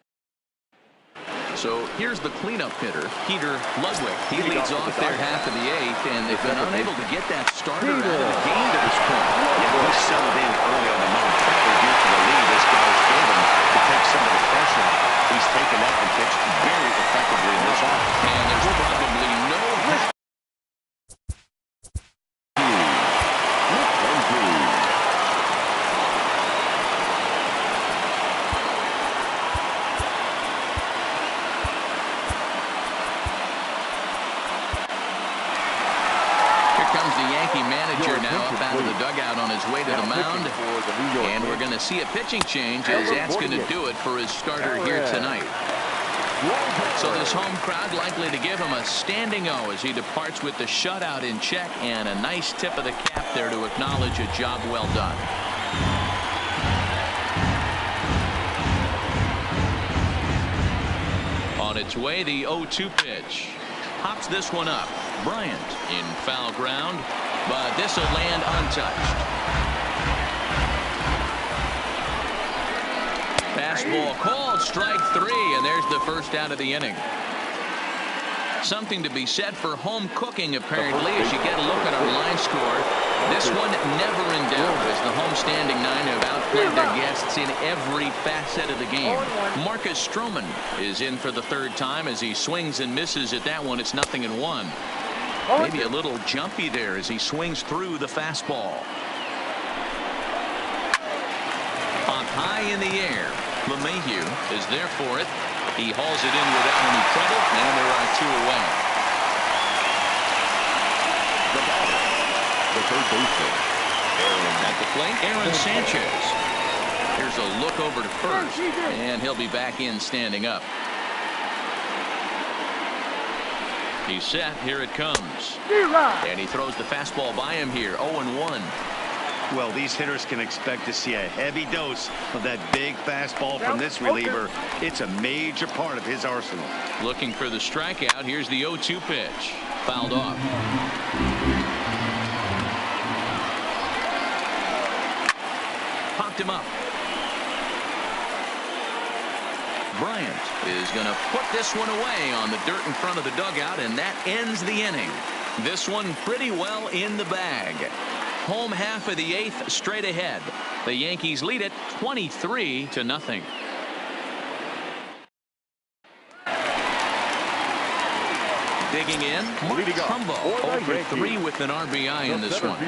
So here's the cleanup hitter, Peter Ludwig. He leads off their half of the eighth, and they've been unable to get that starter out of the game to this point.
Yeah, he settled in early on the mound, probably due to the lead this guy's given to take some of the pressure off. He's taken that and pitched very effectively in this one.
And there's probably no manager now up out of the dugout on his way to the mound, and we're going to see a pitching change as that's going to do it for his starter here tonight. So this home crowd likely to give him a standing O as he departs with the shutout in check, and a nice tip of the cap there to acknowledge a job well done. On its way, the 0-2 pitch. Pops this one up. Bryant in foul ground, but this will land untouched. Fastball called, strike three, and there's the first out of the inning. Something to be said for home cooking, apparently, as you get a look at our line score. This one never in doubt, as the home standing nine have outplayed their guests in every facet of the game. Marcus Stroman is in for the third time as he swings and misses at that one. It's 0-1. Maybe a little jumpy there as he swings through the fastball. Up high in the air. LeMahieu is there for it. He hauls it in without any trouble, and there are two away.
The batter, the third baseman,
at the plate, Aaron Sanchez. Here's a look over to first, and he'll be back in standing up. He's set. Here it comes. And he throws the fastball by him here. 0-1.
Well, these hitters can expect to see a heavy dose of that big fastball from this reliever. It's a major part of his arsenal.
Looking for the strikeout. Here's the 0-2 pitch. Fouled off. Popped him up. Bryant is going to put this one away on the dirt in front of the dugout, and that ends the inning. This one pretty well in the bag. Home half of the eighth straight ahead. The Yankees lead it 23-0. Digging in, Mark Trumbo 0-for-3 with an RBI in this one.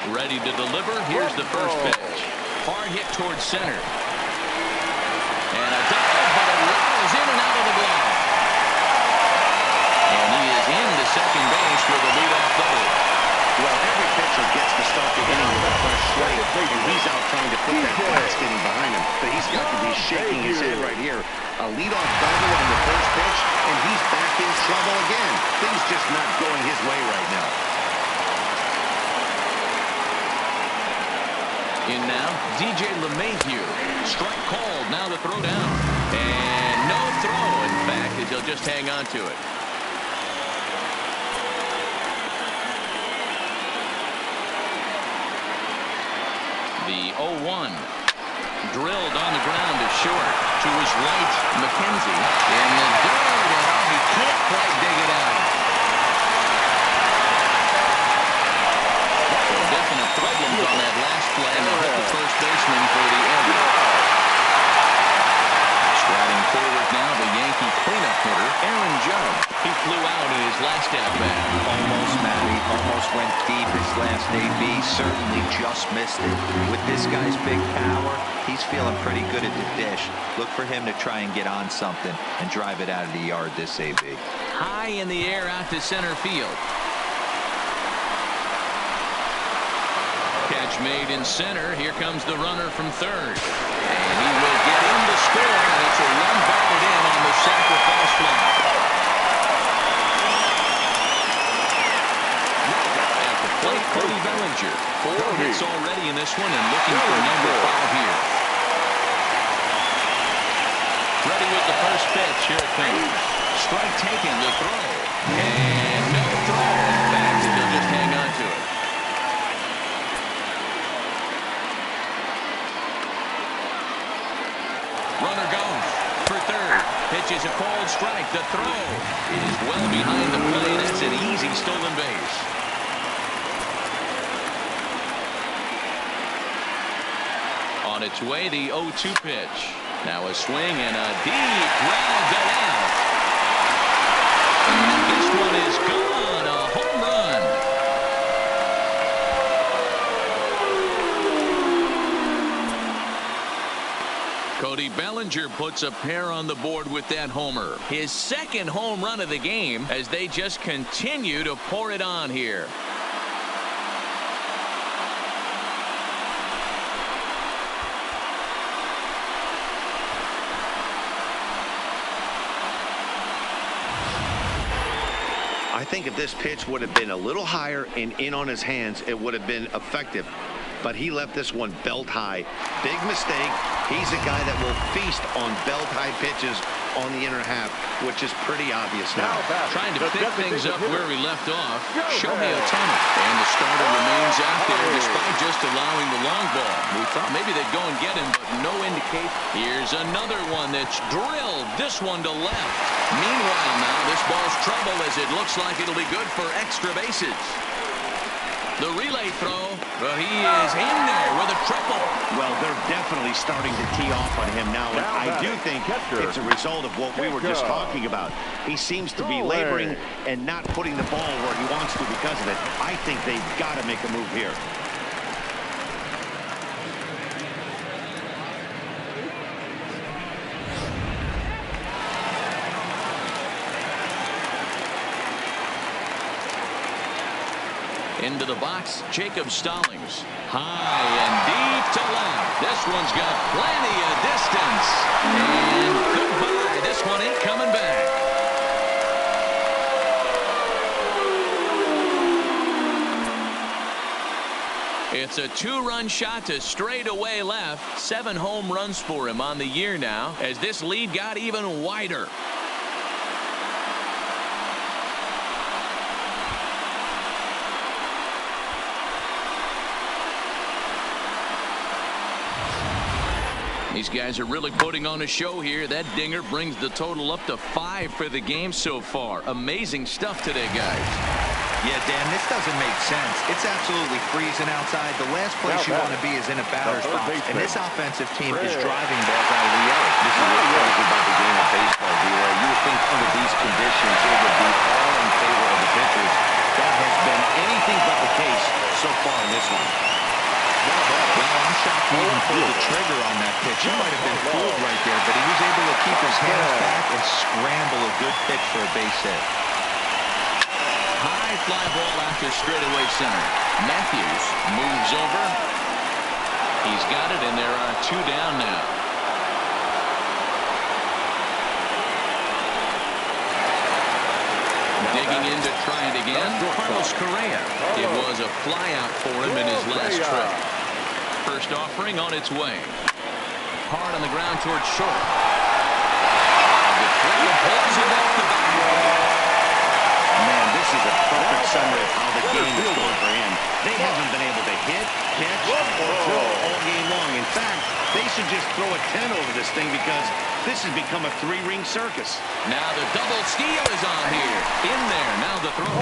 Ready to deliver. Here's the first pitch. Hard hit towards center. And a dive, but it rolls in and out of the glove. And he is into second base with a leadoff double.
Well, every pitcher gets to start the inning with a fresh slate, and he's out trying to put that fast inning behind him. But he's got to be shaking his head right here. A leadoff double on the first pitch, and he's back in trouble again. Things just not going his way right now.
In now, DJ LeMahieu. Strike called, now to throw down. And no throw, in fact, as he'll just hang on to it. The 0-1. Drilled on the ground to short. To his right, McKenzie. In the dirt, and he can't quite dig it out. So definite problems on that last play, and they'll hit the first baseman for the end. Striding forward now, the Yankee cleanup hitter, Aaron Judge. He flew out in his last at-bat.
Almost, Matty. Almost went deep his last AB. Certainly just missed it. With this guy's big power, he's feeling pretty good at the dish. Look for him to try and get on something and drive it out of the yard this AB.
High in the air out to center field. Catch made in center. Here comes the runner from third. And he will get in to score. And it's a run batted in on the sacrifice fly. At the plate, Cody Bellinger. 4 hits already in this one and looking for number 5 here. pitch. Here it comes. Strike taken, the throw. And no throw. In fact, he'll just hang on to it. Runner goes for third. Pitch is a called strike. The throw is well behind the plate. That's an easy stolen base. On its way, the 0-2 pitch. Now a swing and a deep ground to left. And this one is gone. A home run. Cody Bellinger puts a pair on the board with that homer. His second home run of the game as they just continue to pour it on here.
I think if this pitch would have been a little higher and in on his hands, it would have been effective. But he left this one belt high. Big mistake. He's a guy that will feast on belt high pitches on the inner half, which is pretty obvious now.
Trying to pick things up where we left off. Shohei Ohtani. And the starter remains out there despite just allowing the long ball. We thought maybe they'd go and get him, but no indication. Here's another one that's drilled. This one to left. Meanwhile now, this ball's trouble as it looks like it'll be good for extra bases. The relay throw, but he is in there with a triple.
Well, they're definitely starting to tee off on him now, and I do think it's a result of what we were just talking about. He seems to be laboring and not putting the ball where he wants to because of it. I think they've got to make a move here.
Into the box, Jacob Stallings. High and deep to left. This one's got plenty of distance. And goodbye. This one ain't coming back. It's a two-run shot to straightaway left. 7 home runs for him on the year now as this lead got even wider. These guys are really putting on a show here. That dinger brings the total up to 5 for the game so far. Amazing stuff today, guys.
Yeah, Dan, this doesn't make sense. It's absolutely freezing outside. The last place you want to be is in a batter's box, and this offensive team is driving balls out of the yard.
This is what crazy about the game of baseball, D-Roy. You would think under these conditions it would be all in favor of the pitchers. That has been anything but the case so far in this one.
Well, I'm shocked he even pulled the trigger on that pitch. He might have been fooled right there, but he was able to keep his hands back and scramble a good pitch for a base hit.
High fly ball after straightaway center. Matthews moves over. He's got it, and there are 2 down now. Digging in to try it again. Carlos Correa. It was a flyout for him in his last trip. First offering on its way. Hard on the ground towards short. The throw pulls it off the back.
Man, this is a perfect summary of how the game is going for him. They haven't been able to hit, catch, or throw all game long. In fact, they should just throw a 10 over this thing because this has become a 3-ring circus.
Now the double steal is on here. In there. Now the throw.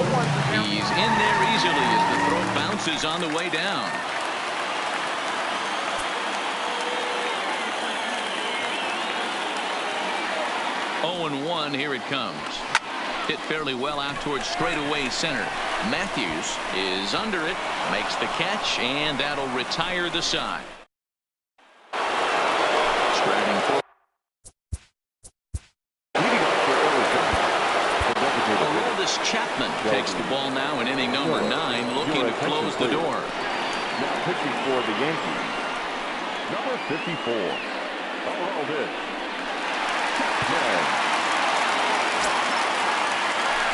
He's in there easily as the throw bounces on the way down. 0-1. Here it comes. Hit fairly well out towards straightaway center. Matthews is under it, makes the catch, and that'll retire the side. Striding forward. Aroldis Chapman takes the ball now in inning number 9, looking to close the door.
Now pitching for the Yankees, number 54, Aroldis Chapman.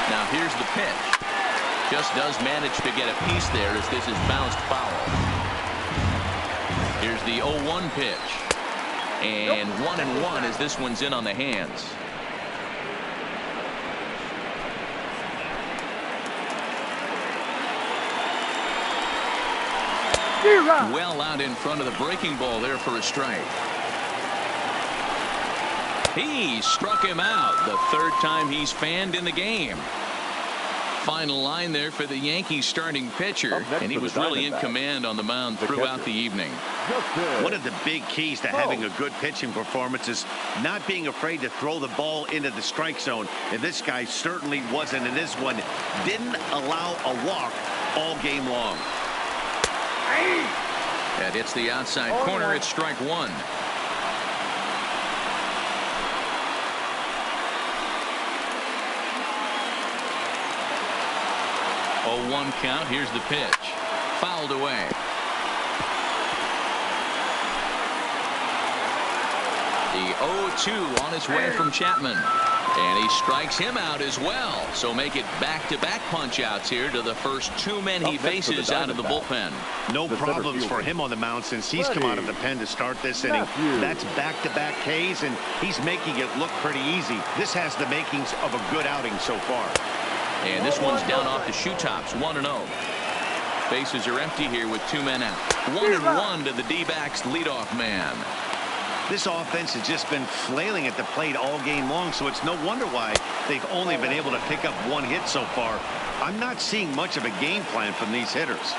Now here's the pitch. Just does manage to get a piece there as this is bounced foul. Here's the 0-1 pitch. And 1-1 as this one's in on the hands.
Zero.
Well out in front of the breaking ball there for a strike. He struck him out the third time he's fanned in the game. Final line there for the Yankees starting pitcher, and he was really in command on the mound throughout the evening.
One of the big keys to having a good pitching performance is not being afraid to throw the ball into the strike zone. And this guy certainly wasn't in this one. Didn't allow a walk all game long.
That hits the outside corner. It's strike one. 0-1 count. Here's the pitch. Fouled away. The 0-2 on its way from Chapman. And he strikes him out as well. So make it back-to-back punch-outs here to the first two men he faces out of the bullpen.
No problems for him on the mound since he's come out of the pen to start this inning. That's back-to-back Ks, and he's making it look pretty easy. This has the makings of a good outing so far.
And this one's down off the shoe tops, 1-0. Bases are empty here with two men out. 1-1 to the D-backs leadoff man.
This offense has just been flailing at the plate all game long, so it's no wonder why they've only been able to pick up one hit so far. I'm not seeing much of a game plan from these hitters.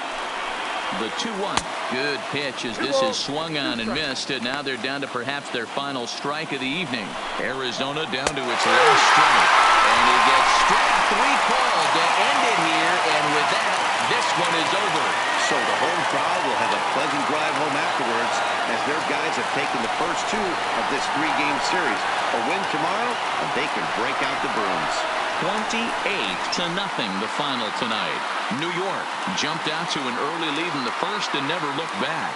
The 2-1. Good pitch as this is swung on and missed, and now they're down to perhaps their final strike of the evening. Arizona down to its last strike. And he gets strike three called to end it here, and with that, this one is over.
So the home crowd will have a pleasant drive home afterwards as their guys have taken the first two of this three-game series. A win tomorrow, and they can break out the brooms.
28-0 the final tonight. New York jumped out to an early lead in the first and never looked back.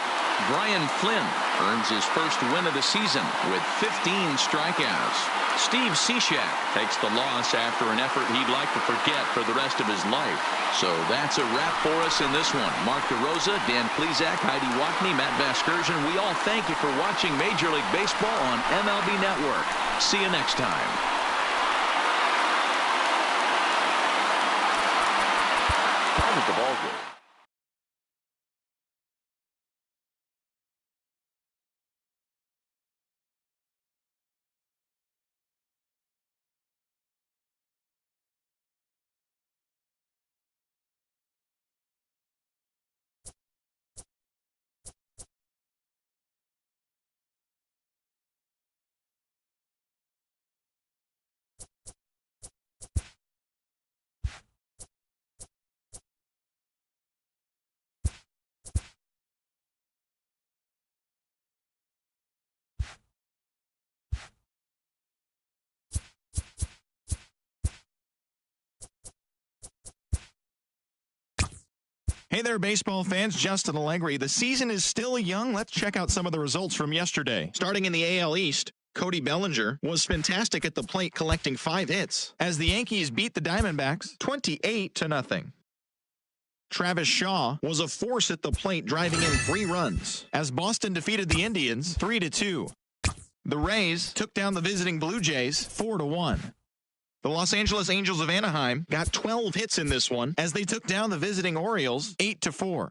Brian Flynn earns his first win of the season with 15 strikeouts. Steve Cishek takes the loss after an effort he'd like to forget for the rest of his life. So that's a wrap for us in this one. Mark DeRosa, Dan Plesac, Heidi Watney, Matt Vasgersian. We all thank you for watching Major League Baseball on MLB Network. See you next time.
Time is the ball game.
Hey there, baseball fans. Justin Allegri. The season is still young. Let's check out some of the results from yesterday. Starting in the AL East, Cody Bellinger was fantastic at the plate, collecting 5 hits as the Yankees beat the Diamondbacks 28-0. Travis Shaw was a force at the plate, driving in 3 runs as Boston defeated the Indians 3-2. The Rays took down the visiting Blue Jays 4-1. The Los Angeles Angels of Anaheim got 12 hits in this one as they took down the visiting Orioles 8-4.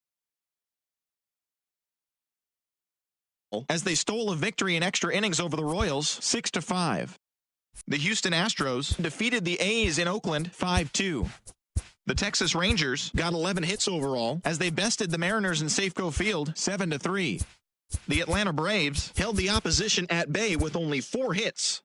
As they stole a victory in extra innings over the Royals 6-5. The Houston Astros defeated the A's in Oakland 5-2. The Texas Rangers got 11 hits overall as they bested the Mariners in Safeco Field 7-3. The Atlanta Braves held the opposition at bay with only 4 hits.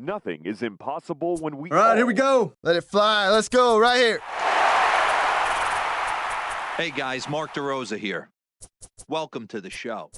Nothing is impossible when we...
All right, here we go. Let it fly. Let's go right here.
Hey, guys, Mark DeRosa here. Welcome to the show.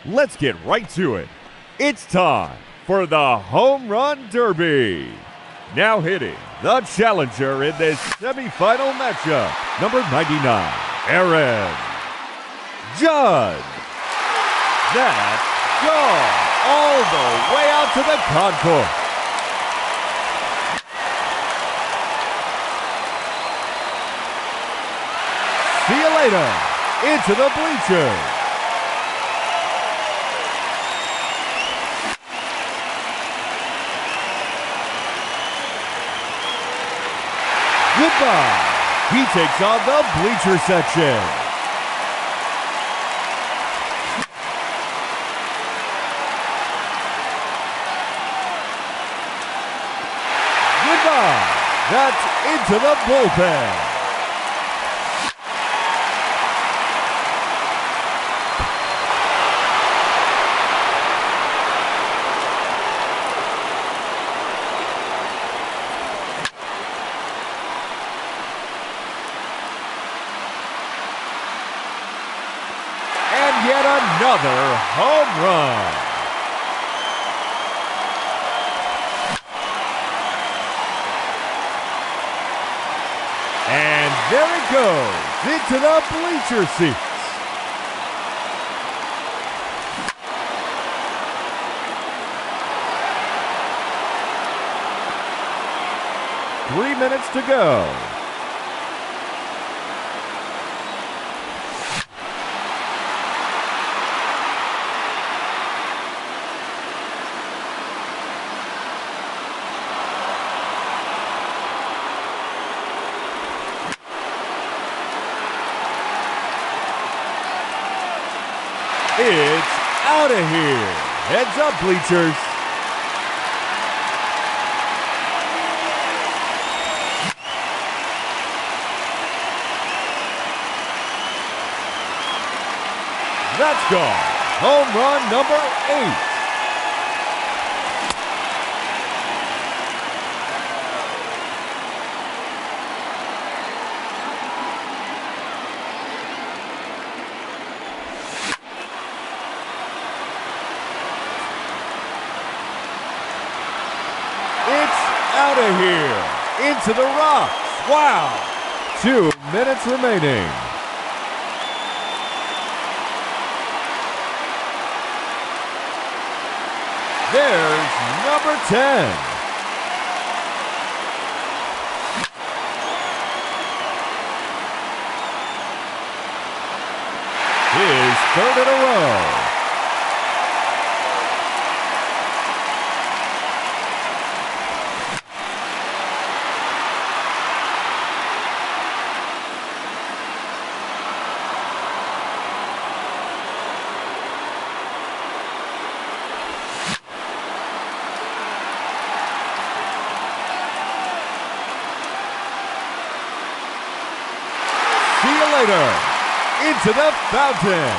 Let's get right to it. It's time for the Home Run Derby. Now hitting the challenger in this semifinal matchup, number 99, Aaron Judge. That's gone all the way out to the concourse. See you later. Into the bleachers. Goodbye. He takes on the bleacher section. Goodbye. That's into the bullpen. Yet another home run. And there it goes into the bleacher seats. Three minutes to go. It's out of here. Heads up, bleachers. That's gone. Home run number 8. Out of here, into the rocks. Wow. 2 minutes remaining. There's number 10. His third in a row. See you later. Into the fountain.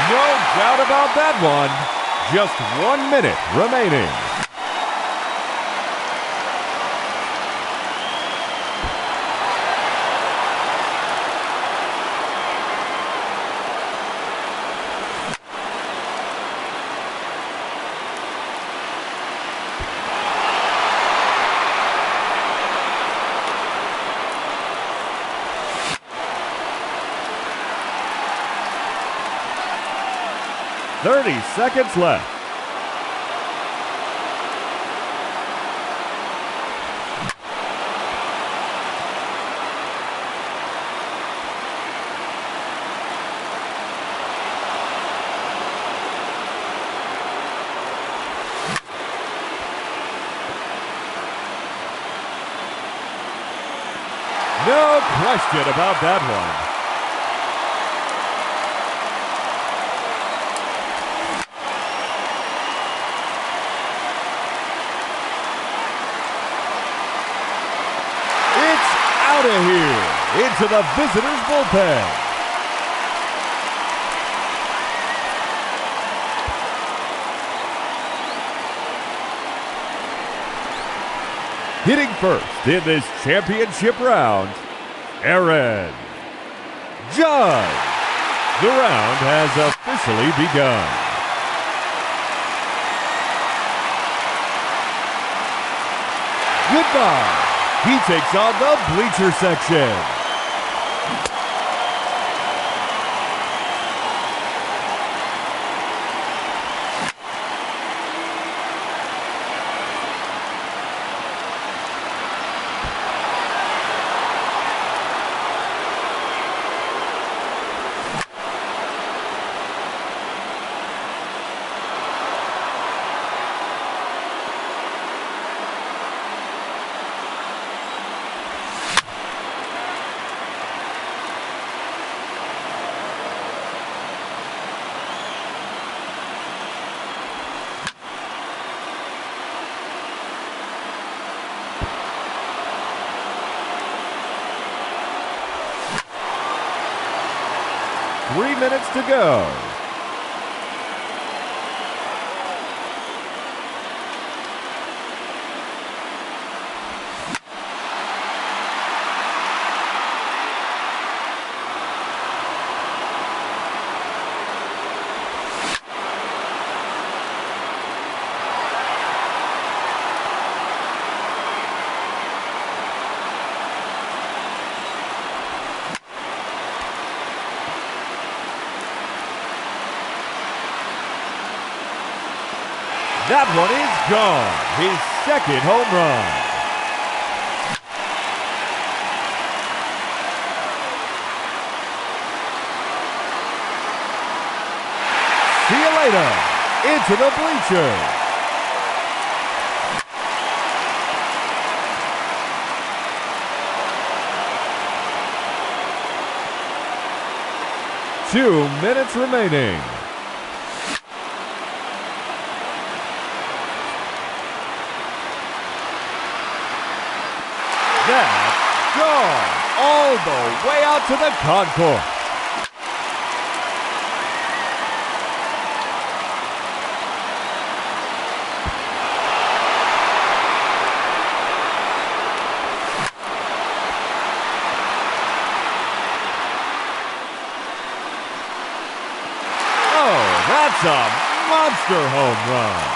No doubt about that one. Just 1 minute remaining. Thirty seconds left. No question about that one. Out of here into the visitors' bullpen. Hitting first in this championship round, Aaron Judge. The round has officially begun. Goodbye. He takes on the bleacher section. Three minutes to go. That one is gone. His second home run. See you later. Into the bleachers. Two minutes remaining. That's gone all the way out to the concourse. Oh, that's a monster home run.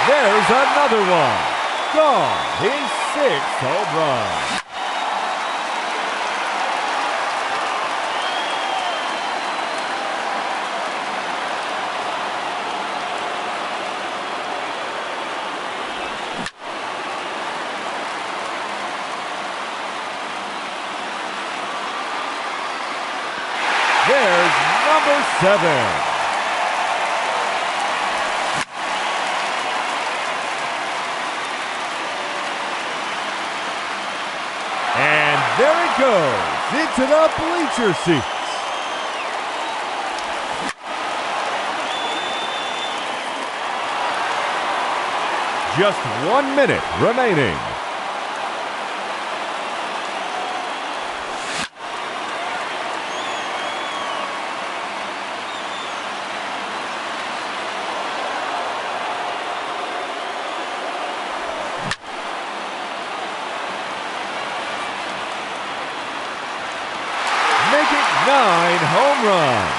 there's another one. Gone. His 6th home run. There's number 7. And there it goes into the bleacher seats. Just 1 minute remaining. Make it 9 home runs.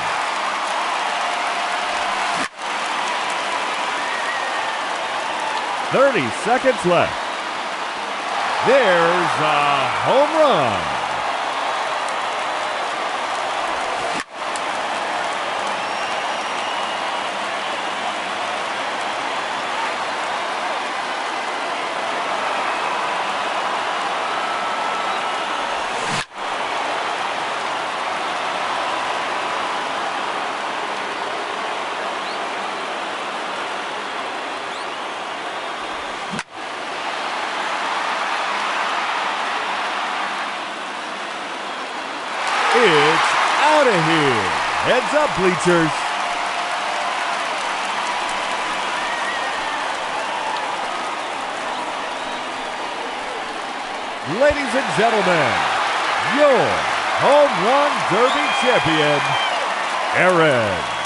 "30 seconds left. There's a home run. It's out of here. Heads up, bleachers. Ladies and gentlemen, your Home Run Derby champion, Aaron